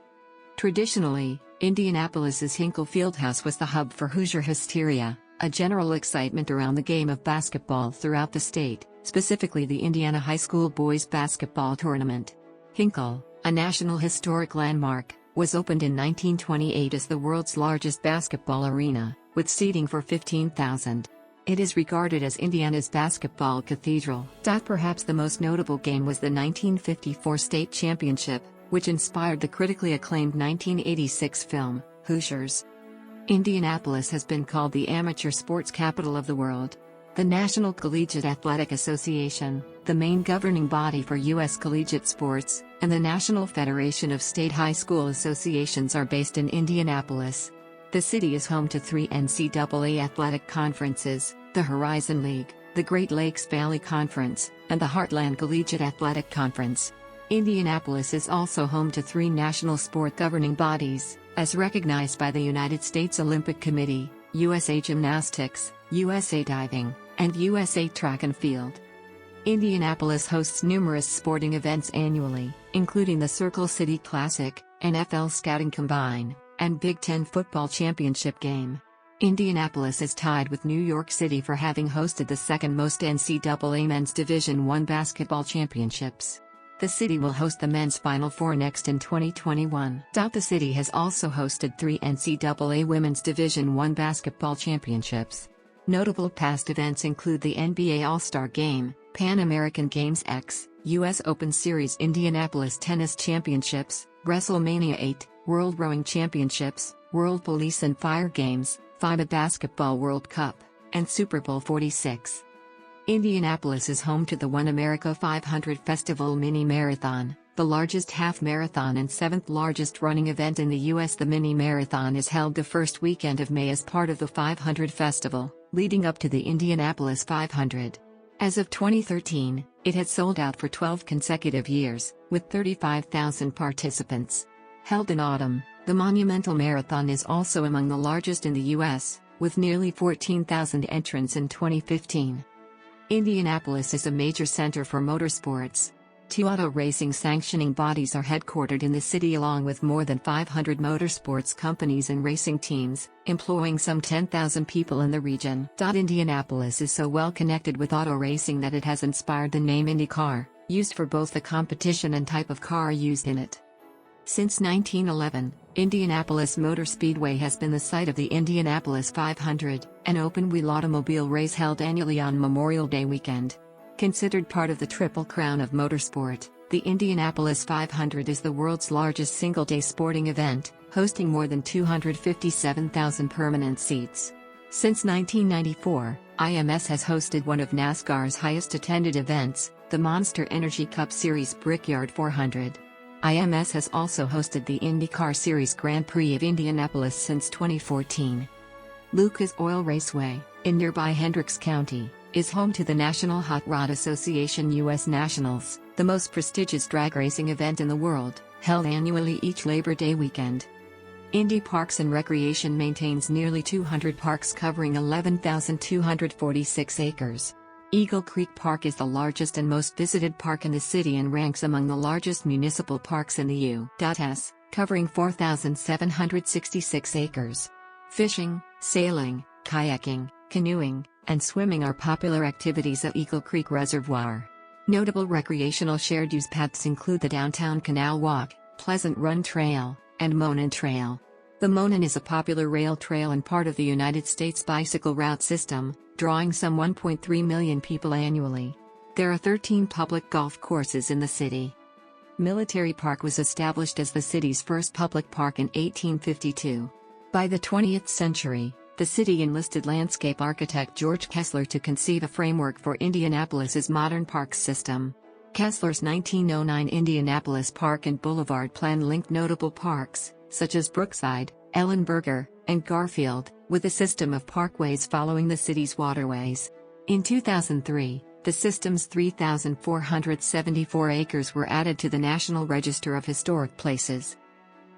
Traditionally, Indianapolis's Hinkle Fieldhouse was the hub for Hoosier hysteria, a general excitement around the game of basketball throughout the state, specifically the Indiana High School Boys Basketball Tournament. Hinkle, a National Historic Landmark, was opened in 1928 as the world's largest basketball arena, with seating for 15,000. It is regarded as Indiana's basketball cathedral. Perhaps the most notable game was the 1954 state championship, which inspired the critically acclaimed 1986 film, Hoosiers. Indianapolis has been called the amateur sports capital of the world. The National Collegiate Athletic Association, the main governing body for U.S. collegiate sports, and the National Federation of State High School Associations are based in Indianapolis. The city is home to 3 NCAA athletic conferences, the Horizon League, the Great Lakes Valley Conference, and the Heartland Collegiate Athletic Conference. Indianapolis is also home to 3 national sport governing bodies, as recognized by the United States Olympic Committee, USA Gymnastics, USA Diving, and USA Track and Field. Indianapolis hosts numerous sporting events annually, including the Circle City Classic, NFL Scouting Combine, and Big Ten Football Championship game. Indianapolis is tied with New York City for having hosted the second most NCAA Men's Division I basketball championships. The city will host the Men's Final Four next in 2021. The city has also hosted 3 NCAA Women's Division I basketball championships. Notable past events include the NBA All-Star Game, Pan American Games X, U.S. Open Series Indianapolis Tennis Championships, WrestleMania 8, World Rowing Championships, World Police and Fire Games, FIBA Basketball World Cup, and Super Bowl 46. Indianapolis is home to the One America 500 Festival Mini Marathon, the largest half marathon and 7th largest running event in the U.S. The Mini Marathon is held the first weekend of May as part of the 500 Festival, leading up to the Indianapolis 500. As of 2013, it had sold out for 12 consecutive years, with 35,000 participants. Held in autumn, the Monumental Marathon is also among the largest in the U.S., with nearly 14,000 entrants in 2015. Indianapolis is a major center for motorsports. 2 auto racing sanctioning bodies are headquartered in the city along with more than 500 motorsports companies and racing teams, employing some 10,000 people in the region. Indianapolis is so well connected with auto racing that it has inspired the name IndyCar, used for both the competition and type of car used in it. Since 1911, Indianapolis Motor Speedway has been the site of the Indianapolis 500, an open-wheel automobile race held annually on Memorial Day weekend. Considered part of the Triple Crown of motorsport, the Indianapolis 500 is the world's largest single-day sporting event, hosting more than 257,000 permanent seats. Since 1994, IMS has hosted one of NASCAR's highest-attended events, the Monster Energy Cup Series Brickyard 400. IMS has also hosted the IndyCar Series Grand Prix of Indianapolis since 2014. Lucas Oil Raceway, in nearby Hendricks County, is home to the National Hot Rod Association U.S. Nationals, the most prestigious drag racing event in the world, held annually each Labor Day weekend. Indy Parks and Recreation maintains nearly 200 parks covering 11,246 acres. Eagle Creek Park is the largest and most visited park in the city and ranks among the largest municipal parks in the U.S., covering 4,766 acres. Fishing, sailing, kayaking, canoeing, and swimming are popular activities at Eagle Creek Reservoir. Notable recreational shared-use paths include the Downtown Canal Walk, Pleasant Run Trail, and Monon Trail. The Monon is a popular rail trail and part of the United States bicycle route system, drawing some 1.3 million people annually. There are 13 public golf courses in the city. Military Park was established as the city's first public park in 1852. By the 20th century, the city enlisted landscape architect George Kessler to conceive a framework for Indianapolis's modern park system. Kessler's 1909 Indianapolis Park and Boulevard Plan linked notable parks, such as Brookside, Ellenberger, and Garfield, with a system of parkways following the city's waterways. In 2003, the system's 3,474 acres were added to the National Register of Historic Places.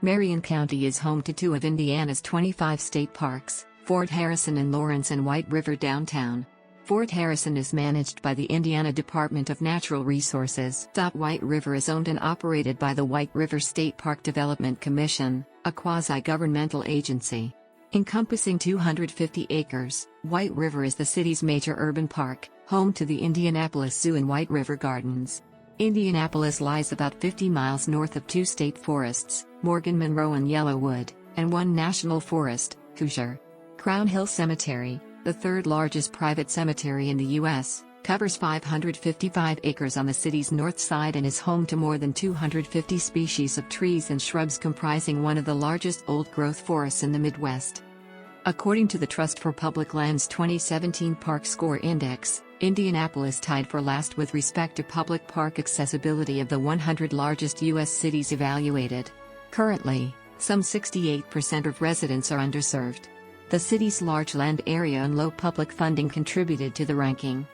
Marion County is home to 2 of Indiana's 25 state parks, Fort Harrison and Lawrence and White River Downtown. Fort Harrison is managed by the Indiana Department of Natural Resources. White River is owned and operated by the White River State Park Development Commission, a quasi-governmental agency. Encompassing 250 acres, White River is the city's major urban park, home to the Indianapolis Zoo and White River Gardens. Indianapolis lies about 50 miles north of two state forests, Morgan Monroe and Yellowwood, and one national forest, Hoosier. Crown Hill Cemetery, the third largest private cemetery in the U.S., covers 555 acres on the city's north side and is home to more than 250 species of trees and shrubs, comprising one of the largest old-growth forests in the Midwest. According to the Trust for Public Lands 2017 Park Score Index, Indianapolis tied for last with respect to public park accessibility of the 100 largest U.S. cities evaluated. Currently, some 68% of residents are underserved. The city's large land area and low public funding contributed to the ranking.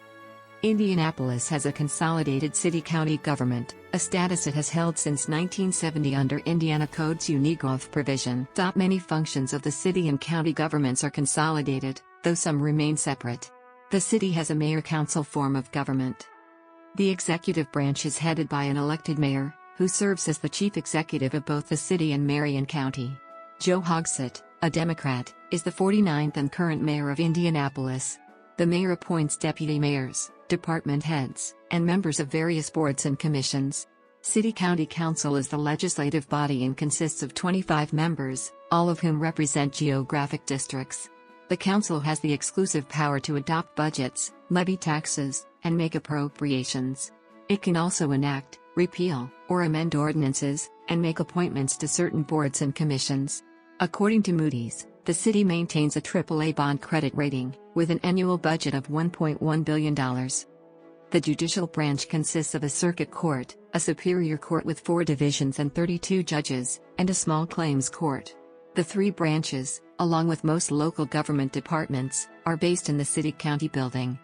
Indianapolis has a consolidated city-county government, a status it has held since 1970 under Indiana Code's unique growth provision. Many functions of the city and county governments are consolidated, though some remain separate. The city has a mayor-council form of government. The executive branch is headed by an elected mayor, who serves as the chief executive of both the city and Marion County. Joe Hogsett, a Democrat, is the 49th and current mayor of Indianapolis. The mayor appoints deputy mayors, department heads, and members of various boards and commissions. City-County Council is the legislative body and consists of 25 members, all of whom represent geographic districts. The council has the exclusive power to adopt budgets, levy taxes, and make appropriations. It can also enact, repeal, or amend ordinances, and make appointments to certain boards and commissions. According to Moody's, the city maintains a AAA bond credit rating, with an annual budget of $1.1 billion. The judicial branch consists of a circuit court, a superior court with 4 divisions and 32 judges, and a small claims court. The 3 branches, along with most local government departments, are based in the city-county building.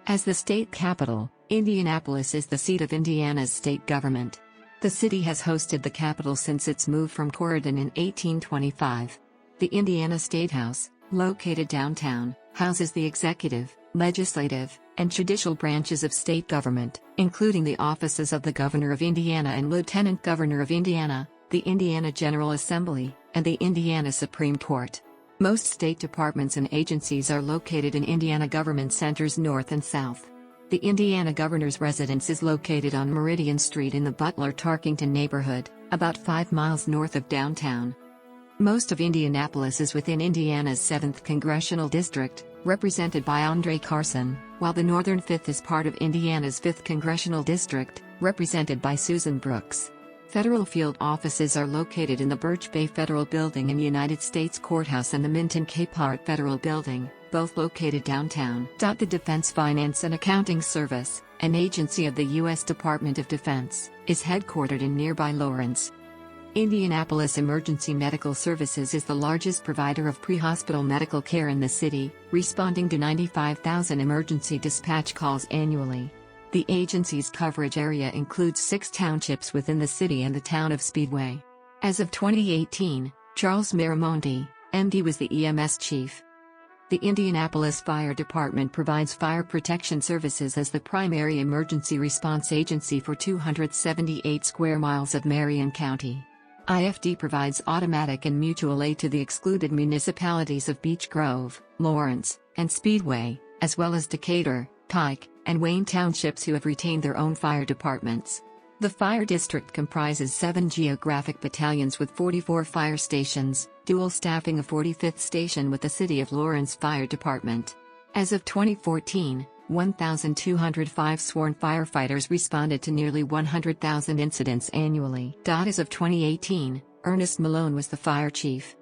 As the state capital, Indianapolis is the seat of Indiana's state government. The city has hosted the capital since its move from Corydon in 1825. The Indiana State House, located downtown, houses the executive, legislative, and judicial branches of state government, including the offices of the Governor of Indiana and Lieutenant Governor of Indiana, the Indiana General Assembly, and the Indiana Supreme Court. Most state departments and agencies are located in Indiana government centers north and south. The Indiana governor's residence is located on Meridian Street in the Butler-Tarkington neighborhood, about 5 miles north of downtown. Most of Indianapolis is within Indiana's 7th Congressional District, represented by Andre Carson, while the Northern 5th is part of Indiana's 5th Congressional District, represented by Susan Brooks. Federal field offices are located in the Birch Bay Federal Building and United States Courthouse and the Minton Capehart Federal Building, both located downtown. The Defense Finance and Accounting Service, an agency of the U.S. Department of Defense, is headquartered in nearby Lawrence. Indianapolis Emergency Medical Services is the largest provider of pre-hospital medical care in the city, responding to 95,000 emergency dispatch calls annually. The agency's coverage area includes 6 townships within the city and the town of Speedway. As of 2018, Charles Miramonte, MD, was the EMS chief. The Indianapolis Fire Department provides fire protection services as the primary emergency response agency for 278 square miles of Marion County. IFD provides automatic and mutual aid to the excluded municipalities of Beech Grove, Lawrence, and Speedway, as well as Decatur, Pike, and Wayne townships who have retained their own fire departments. The fire district comprises 7 geographic battalions with 44 fire stations, dual staffing a 45th station with the City of Lawrence Fire Department. As of 2014, 1,205 sworn firefighters responded to nearly 100,000 incidents annually. As of 2018, Ernest Malone was the fire chief.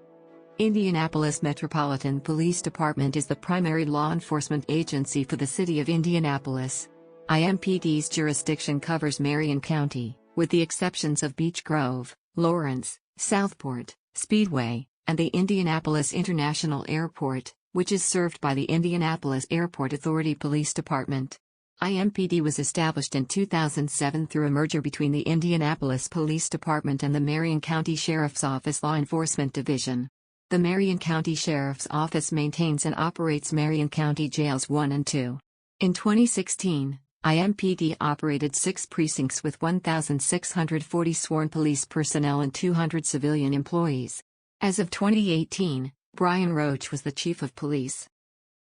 Indianapolis Metropolitan Police Department is the primary law enforcement agency for the city of Indianapolis. IMPD's jurisdiction covers Marion County, with the exceptions of Beech Grove, Lawrence, Southport, Speedway, and the Indianapolis International Airport, which is served by the Indianapolis Airport Authority Police Department. IMPD was established in 2007 through a merger between the Indianapolis Police Department and the Marion County Sheriff's Office Law Enforcement Division. The Marion County Sheriff's Office maintains and operates Marion County Jails 1 and 2. In 2016, IMPD operated 6 precincts with 1,640 sworn police personnel and 200 civilian employees. As of 2018, Brian Roach was the chief of police.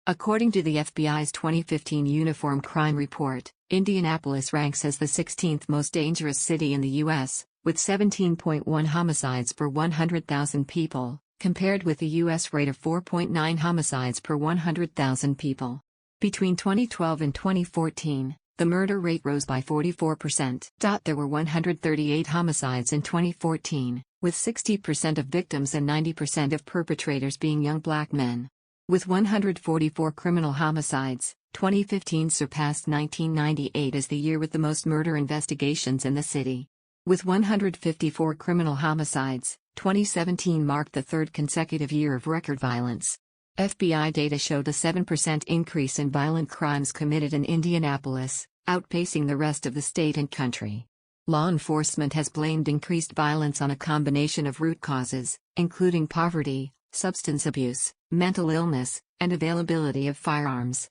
According to the FBI's 2015 Uniform Crime Report, Indianapolis ranks as the 16th most dangerous city in the U.S., with 17.1 homicides per 100,000 people, compared with the U.S. rate of 4.9 homicides per 100,000 people. Between 2012 and 2014, the murder rate rose by 44%. There were 138 homicides in 2014, with 60% of victims and 90% of perpetrators being young black men. With 144 criminal homicides, 2015 surpassed 1998 as the year with the most murder investigations in the city. With 154 criminal homicides, 2017 marked the third consecutive year of record violence. FBI data showed a 7% increase in violent crimes committed in Indianapolis, outpacing the rest of the state and country. Law enforcement has blamed increased violence on a combination of root causes, including poverty, substance abuse, mental illness, and availability of firearms.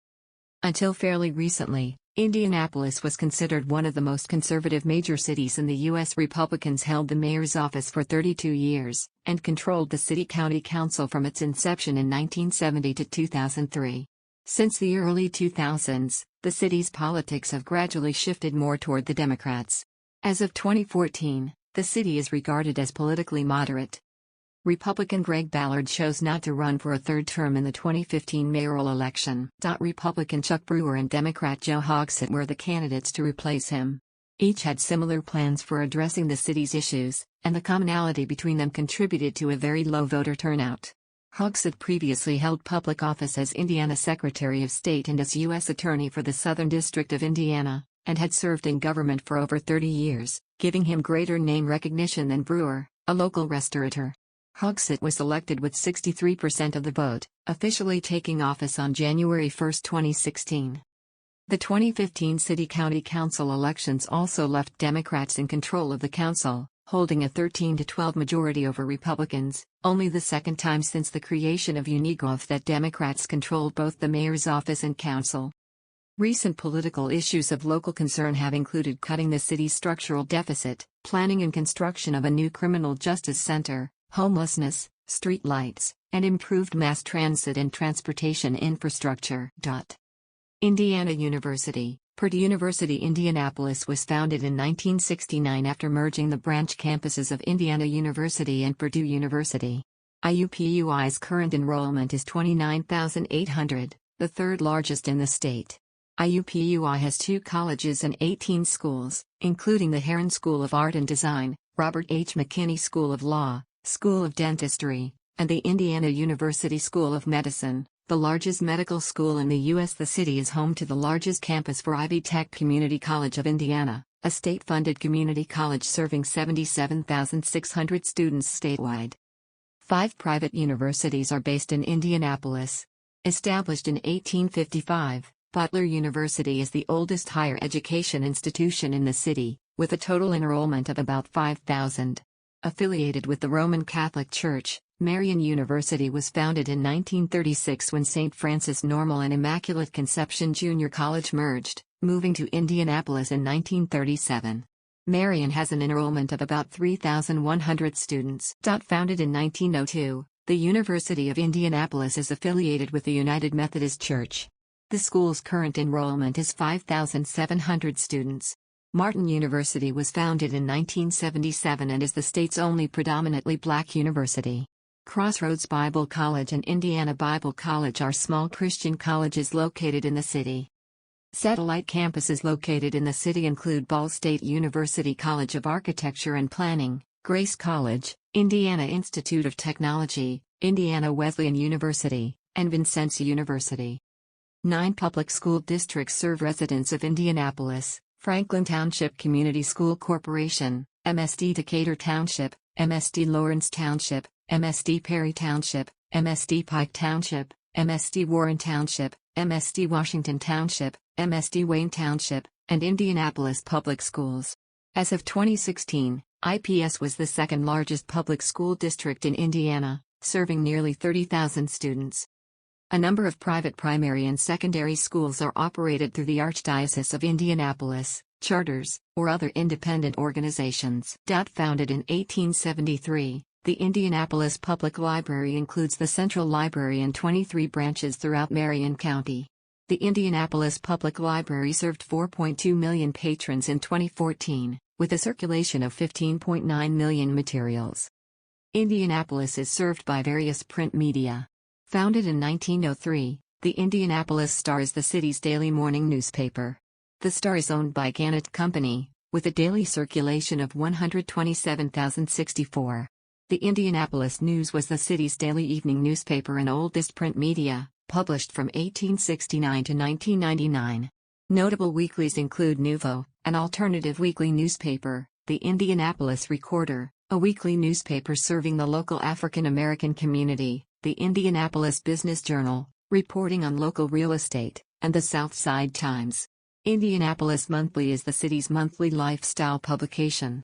Until fairly recently, Indianapolis was considered one of the most conservative major cities in the U.S. Republicans held the mayor's office for 32 years, and controlled the city-county council from its inception in 1970 to 2003. Since the early 2000s, the city's politics have gradually shifted more toward the Democrats. As of 2014, the city is regarded as politically moderate. Republican Greg Ballard chose not to run for a third term in the 2015 mayoral election. Republican Chuck Brewer and Democrat Joe Hogsett were the candidates to replace him. Each had similar plans for addressing the city's issues, and the commonality between them contributed to a very low voter turnout. Hogsett previously held public office as Indiana Secretary of State and as U.S. Attorney for the Southern District of Indiana, and had served in government for over 30 years, giving him greater name recognition than Brewer, a local restaurateur. Hogsett was elected with 63% of the vote, officially taking office on January 1, 2016. The 2015 City-County Council elections also left Democrats in control of the council, holding a 13-12 majority over Republicans, only the second time since the creation of Unigoff that Democrats controlled both the mayor's office and council. Recent political issues of local concern have included cutting the city's structural deficit, planning and construction of a new criminal justice center, homelessness, street lights, and improved mass transit and transportation infrastructure. Indiana University. Purdue University Indianapolis was founded in 1969 after merging the branch campuses of Indiana University and Purdue University. IUPUI's current enrollment is 29,800, the third largest in the state. IUPUI has 2 colleges and 18 schools, including the Herron School of Art and Design, Robert H. McKinney School of Law, School of Dentistry, and the Indiana University School of Medicine, the largest medical school in the U.S. The city is home to the largest campus for Ivy Tech Community College of Indiana, a state-funded community college serving 77,600 students statewide. 5 private universities are based in Indianapolis. Established in 1855, Butler University is the oldest higher education institution in the city, with a total enrollment of about 5,000. Affiliated with the Roman Catholic Church, Marian University was founded in 1936 when St. Francis Normal and Immaculate Conception Junior College merged, moving to Indianapolis in 1937. Marian has an enrollment of about 3,100 students. Founded in 1902, the University of Indianapolis is affiliated with the United Methodist Church. The school's current enrollment is 5,700 students. Martin University was founded in 1977 and is the state's only predominantly black university. Crossroads Bible College and Indiana Bible College are small Christian colleges located in the city. Satellite campuses located in the city include Ball State University College of Architecture and Planning, Grace College, Indiana Institute of Technology, Indiana Wesleyan University, and Vincennes University. 9 public school districts serve residents of Indianapolis: Franklin Township Community School Corporation, MSD Decatur Township, MSD Lawrence Township, MSD Perry Township, MSD Pike Township, MSD Warren Township, MSD Washington Township, MSD Wayne Township, and Indianapolis Public Schools. As of 2016, IPS was the second largest public school district in Indiana, serving nearly 30,000 students. A number of private primary and secondary schools are operated through the Archdiocese of Indianapolis, charters, or other independent organizations. Founded in 1873, The Indianapolis Public Library includes the Central Library and 23 branches throughout Marion County. The Indianapolis Public Library served 4.2 million patrons in 2014, with a circulation of 15.9 million materials. Indianapolis is served by various print media. Founded in 1903, the Indianapolis Star is the city's daily morning newspaper. The Star is owned by Gannett Company, with a daily circulation of 127,064. The Indianapolis News was the city's daily evening newspaper and oldest print media, published from 1869 to 1999. Notable weeklies include Nouveau, an alternative weekly newspaper, the Indianapolis Recorder, a weekly newspaper serving the local African American community, the Indianapolis Business Journal, reporting on local real estate, and the South Side Times. Indianapolis Monthly is the city's monthly lifestyle publication.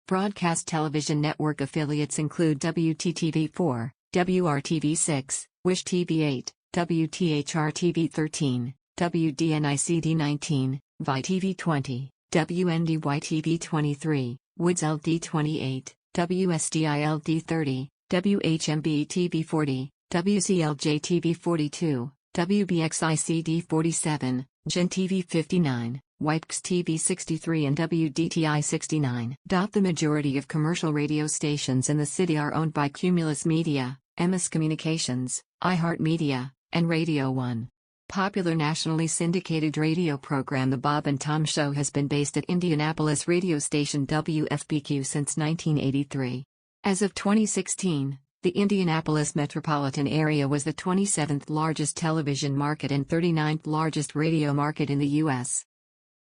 Broadcast television network affiliates include WTTV4, WRTV6, WISH-TV8, WTHR-TV13, WDNICD19, VI-TV20, WNDY-TV23, Woods LD28, WSDI-LD30, WHMB-TV40, WCLJ-TV42, WBXI-CD47, GEN-TV59, WIPX-TV63 and WDTI-69. The majority of commercial radio stations in the city are owned by Cumulus Media, MS Communications, iHeartMedia, and Radio One. Popular nationally syndicated radio program The Bob and Tom Show has been based at Indianapolis radio station WFBQ since 1983. As of 2016, the Indianapolis metropolitan area was the 27th largest television market and 39th largest radio market in the U.S.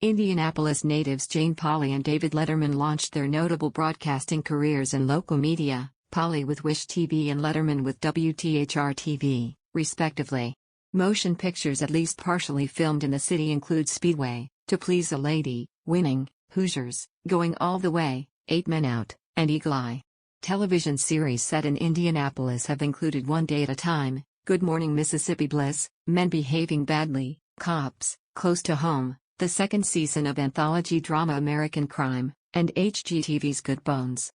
Indianapolis natives Jane Pauley and David Letterman launched their notable broadcasting careers in local media, Pauley with WISH-TV and Letterman with WTHR-TV, respectively. Motion pictures at least partially filmed in the city include Speedway, To Please a Lady, Winning, Hoosiers, Going All the Way, 8 Men Out, and Eagle Eye. Television series set in Indianapolis have included One Day at a Time, Good Morning Mississippi Bliss, Men Behaving Badly, Cops, Close to Home, the second season of anthology drama American Crime, and HGTV's Good Bones.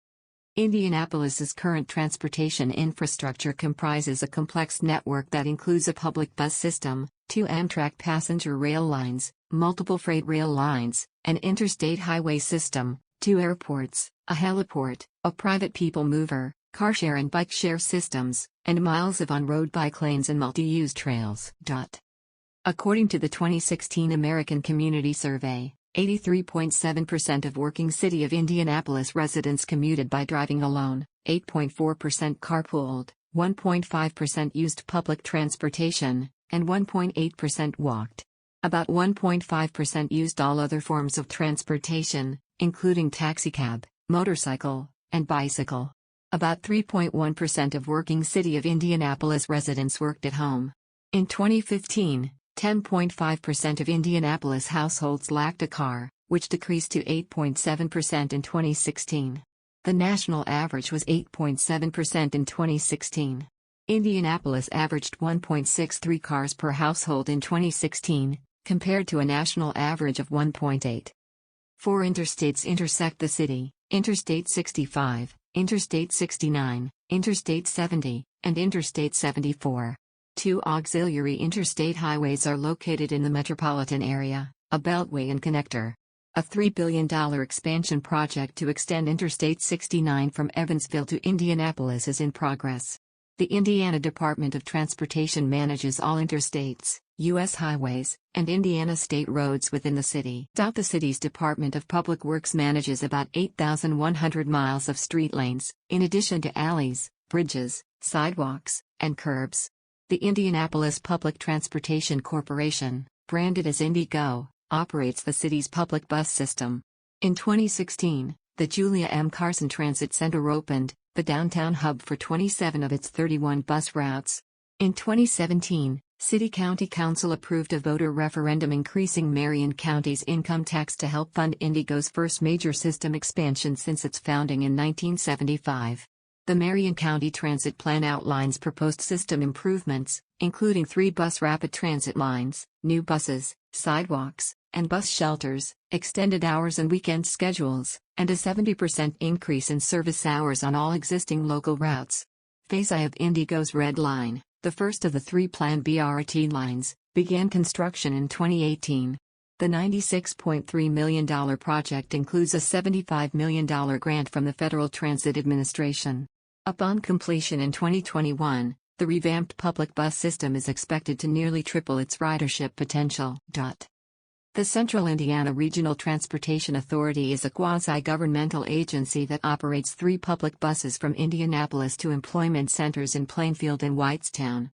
Indianapolis's current transportation infrastructure comprises a complex network that includes a public bus system, 2 Amtrak passenger rail lines, multiple freight rail lines, an interstate highway system, 2 airports, a heliport, a private people mover, car share and bike share systems, and miles of on-road bike lanes and multi-use trails. According to the 2016 American Community Survey, 83.7% of working City of Indianapolis residents commuted by driving alone, 8.4% carpooled, 1.5% used public transportation, and 1.8% walked. About 1.5% used all other forms of transportation, including taxicab, motorcycle, and bicycle. About 3.1% of working City of Indianapolis residents worked at home. In 2015, 10.5% of Indianapolis households lacked a car, which decreased to 8.7% in 2016. The national average was 8.7% in 2016. Indianapolis averaged 1.63 cars per household in 2016, compared to a national average of 1.8. 4 interstates intersect the city: Interstate 65, Interstate 69, Interstate 70, and Interstate 74. 2 auxiliary interstate highways are located in the metropolitan area, a beltway and connector. A $3 billion expansion project to extend Interstate 69 from Evansville to Indianapolis is in progress. The Indiana Department of Transportation manages all interstates, U.S. highways, and Indiana state roads within the city. The city's Department of Public Works manages about 8,100 miles of street lanes, in addition to alleys, bridges, sidewalks, and curbs. The Indianapolis Public Transportation Corporation, branded as IndyGo, operates the city's public bus system. In 2016, the Julia M. Carson Transit Center opened, the downtown hub for 27 of its 31 bus routes. In 2017, City-County Council approved a voter referendum increasing Marion County's income tax to help fund IndyGo's first major system expansion since its founding in 1975. The Marion County Transit Plan outlines proposed system improvements, including 3 bus rapid transit lines, new buses, sidewalks, and bus shelters, extended hours and weekend schedules, and a 70% increase in service hours on all existing local routes. Phase I of Indigo's Red Line, the first of the 3 planned BRT lines, began construction in 2018. The $96.3 million project includes a $75 million grant from the Federal Transit Administration. Upon completion in 2021, the revamped public bus system is expected to nearly triple its ridership potential. The Central Indiana Regional Transportation Authority is a quasi-governmental agency that operates 3 public buses from Indianapolis to employment centers in Plainfield and Whitestown.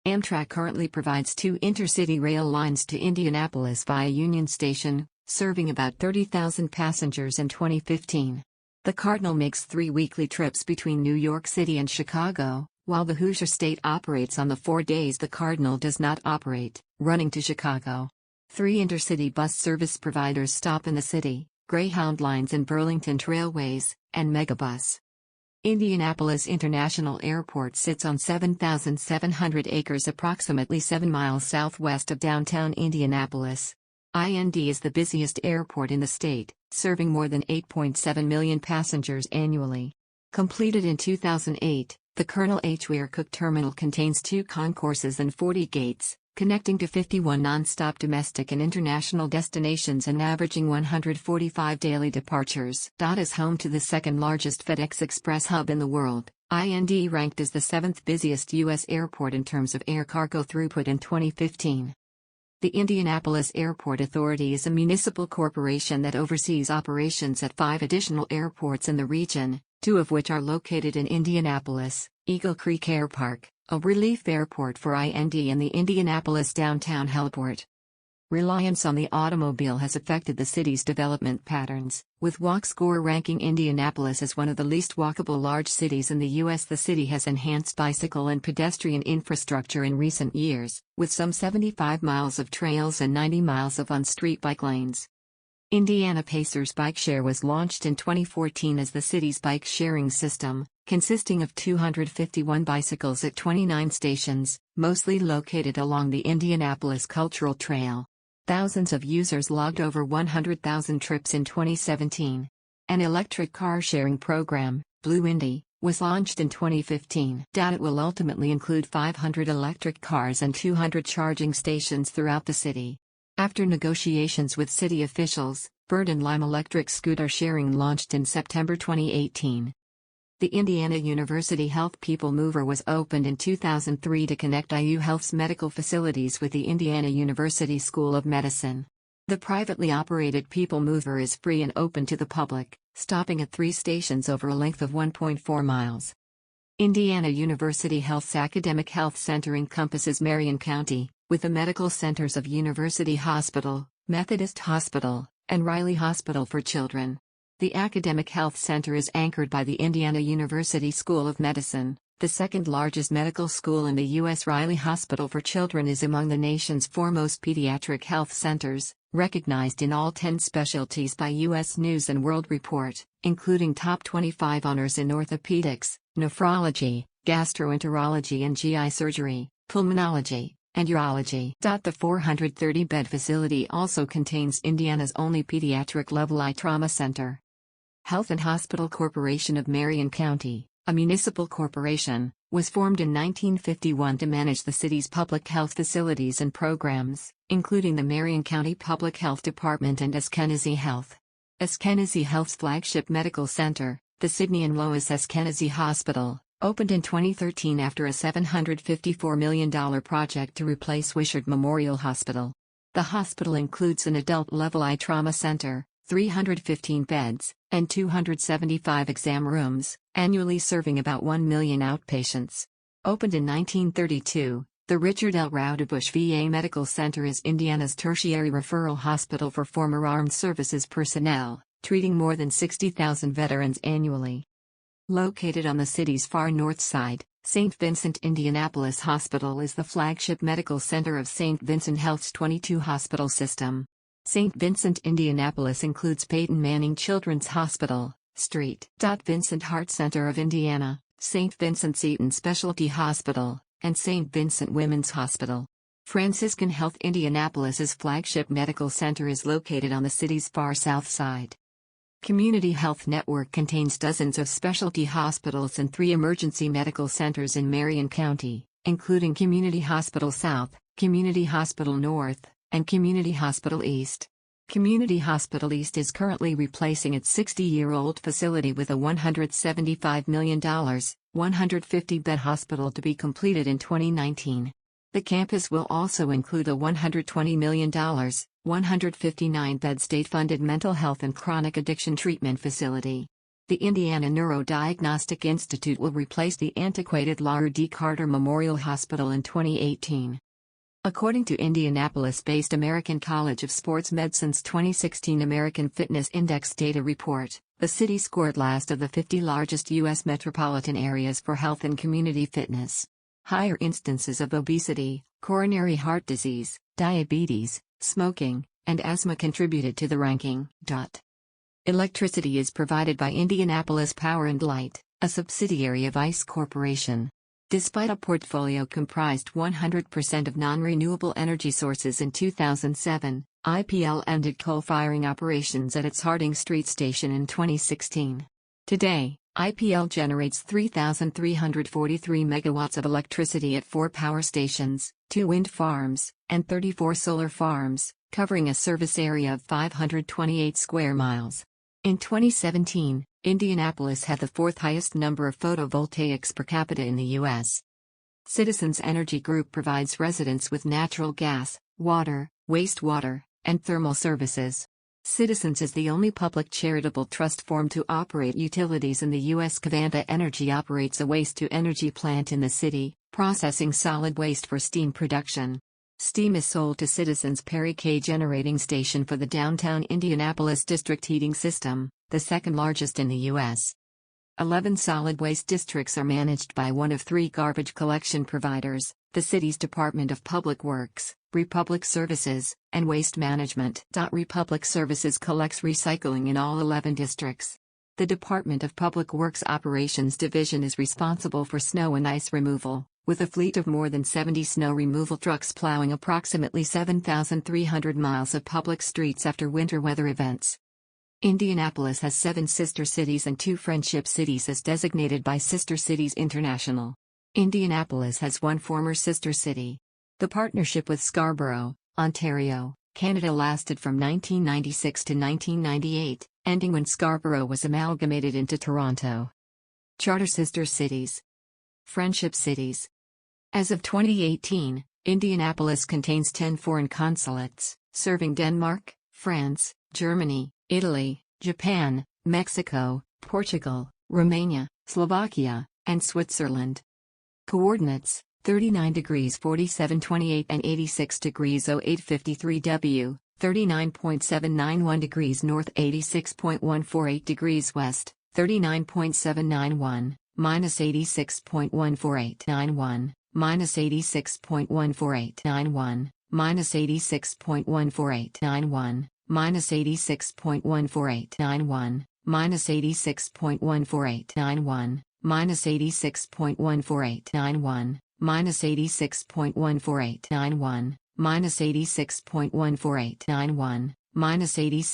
Amtrak currently provides 2 intercity rail lines to Indianapolis via Union Station, serving about 30,000 passengers in 2015. The Cardinal makes 3 weekly trips between New York City and Chicago, while the Hoosier State operates on the 4 days the Cardinal does not operate, running to Chicago. 3 intercity bus service providers stop in the city: Greyhound Lines and Burlington Trailways, and Megabus. Indianapolis International Airport sits on 7,700 acres approximately 7 miles southwest of downtown Indianapolis. IND is the busiest airport in the state, serving more than 8.7 million passengers annually. Completed in 2008, the Colonel H. Weir Cook Terminal contains 2 concourses and 40 gates, connecting to 51 non-stop domestic and international destinations and averaging 145 daily departures. Is home to the 2nd largest FedEx Express hub in the world. IND ranked as the 7th busiest U.S. airport in terms of air cargo throughput in 2015. The Indianapolis Airport Authority is a municipal corporation that oversees operations at 5 additional airports in the region, 2 of which are located in Indianapolis: Eagle Creek Air Park, a relief airport for IND, and the Indianapolis Downtown Heliport. Reliance on the automobile has affected the city's development patterns, with WalkScore ranking Indianapolis as one of the least walkable large cities in the U.S. The city has enhanced bicycle and pedestrian infrastructure in recent years, with some 75 miles of trails and 90 miles of on-street bike lanes. Indiana Pacers Bikeshare was launched in 2014 as the city's bike-sharing system, consisting of 251 bicycles at 29 stations, mostly located along the Indianapolis Cultural Trail. Thousands of users logged over 100,000 trips in 2017. An electric car sharing program, Blue Indy, was launched in 2015. It will ultimately include 500 electric cars and 200 charging stations throughout the city. After negotiations with city officials, Bird and Lime electric scooter sharing launched in September 2018. The Indiana University Health People Mover was opened in 2003 to connect IU Health's medical facilities with the Indiana University School of Medicine. The privately operated People Mover is free and open to the public, stopping at 3 stations over a length of 1.4 miles. Indiana University Health's academic health center encompasses Marion County, with the medical centers of University Hospital, Methodist Hospital, and Riley Hospital for Children. The academic health center is anchored by the Indiana University School of Medicine, the 2nd largest medical school in the U.S. Riley Hospital for Children is among the nation's foremost pediatric health centers, recognized in all 10 specialties by U.S. News & World Report, including top 25 honors in orthopedics, nephrology, gastroenterology and GI surgery, pulmonology, and urology. The 430-bed facility also contains Indiana's only pediatric Level I trauma center. Health and Hospital Corporation of Marion County, a municipal corporation, was formed in 1951 to manage the city's public health facilities and programs, including the Marion County Public Health Department and Eskenazi Health. Eskenazi Health's flagship medical center, the Sidney and Lois Eskenazi Hospital, opened in 2013 after a $754 million project to replace Wishart Memorial Hospital. The hospital includes an adult Level I trauma center, 315 beds, and 275 exam rooms, annually serving about 1 million outpatients. Opened in 1932, the Richard L. Rowdebush VA Medical Center is Indiana's tertiary referral hospital for former armed services personnel, treating more than 60,000 veterans annually. Located on the city's far north side, St. Vincent Indianapolis Hospital is the flagship medical center of St. Vincent Health's 22-hospital system. St. Vincent Indianapolis includes Peyton Manning Children's Hospital, St. Vincent Heart Center of Indiana, St. Vincent's Eaton Specialty Hospital, and St. Vincent Women's Hospital. Franciscan Health Indianapolis's flagship medical center is located on the city's far south side. Community Health Network contains dozens of specialty hospitals and 3 emergency medical centers in Marion County, including Community Hospital South, Community Hospital North, and Community Hospital East. Community Hospital East is currently replacing its 60-year-old facility with a $175 million, 150-bed hospital to be completed in 2019. The campus will also include a $120 million, 159-bed state-funded mental health and chronic addiction treatment facility. The Indiana Neurodiagnostic Institute will replace the antiquated Laura D. Carter Memorial Hospital in 2018. According to Indianapolis-based American College of Sports Medicine's 2016 American Fitness Index data report, the city scored last of the 50 largest U.S. metropolitan areas for health and community fitness. Higher instances of obesity, coronary heart disease, diabetes, smoking, and asthma contributed to the ranking. Electricity is provided by Indianapolis Power and Light, a subsidiary of ICE Corporation. Despite a portfolio comprised 100% of non-renewable energy sources in 2007, IPL ended coal-firing operations at its Harding Street station in 2016. Today, IPL generates 3,343 megawatts of electricity at 4 power stations, 2 wind farms, and 34 solar farms, covering a service area of 528 square miles. In 2017, Indianapolis had the 4th highest number of photovoltaics per capita in the U.S. Citizens Energy Group provides residents with natural gas, water, wastewater, and thermal services. Citizens is the only public charitable trust formed to operate utilities in the U.S. Covanta Energy operates a waste-to-energy plant in the city, processing solid waste for steam production. Steam is sold to Citizens Perry K Generating Station for the downtown Indianapolis district heating system, the second largest in the U.S. 11 solid waste districts are managed by one of 3 garbage collection providers, the city's Department of Public Works, Republic Services, and Waste Management. Republic Services collects recycling in all 11 districts. The Department of Public Works Operations Division is responsible for snow and ice removal, with a fleet of more than 70 snow removal trucks plowing approximately 7,300 miles of public streets after winter weather events. Indianapolis has 7 sister cities and 2 friendship cities as designated by Sister Cities International. Indianapolis has 1 former sister city. The partnership with Scarborough, Ontario, Canada lasted from 1996 to 1998, ending when Scarborough was amalgamated into Toronto. Charter sister cities. Friendship cities. As of 2018, Indianapolis contains 10 foreign consulates, serving Denmark, France, Germany, Italy, Japan, Mexico, Portugal, Romania, Slovakia, and Switzerland. Coordinates: 39 degrees 47'28" and 86 degrees 08'53" W, 39.791 degrees north, 86.148 degrees west, 39.791, minus 86.14891, minus 86.14891, minus 86.14891, minus 86.14891, minus 86.14891, minus 86.14891, minus 86.14891, minus 86.14891, minus 86.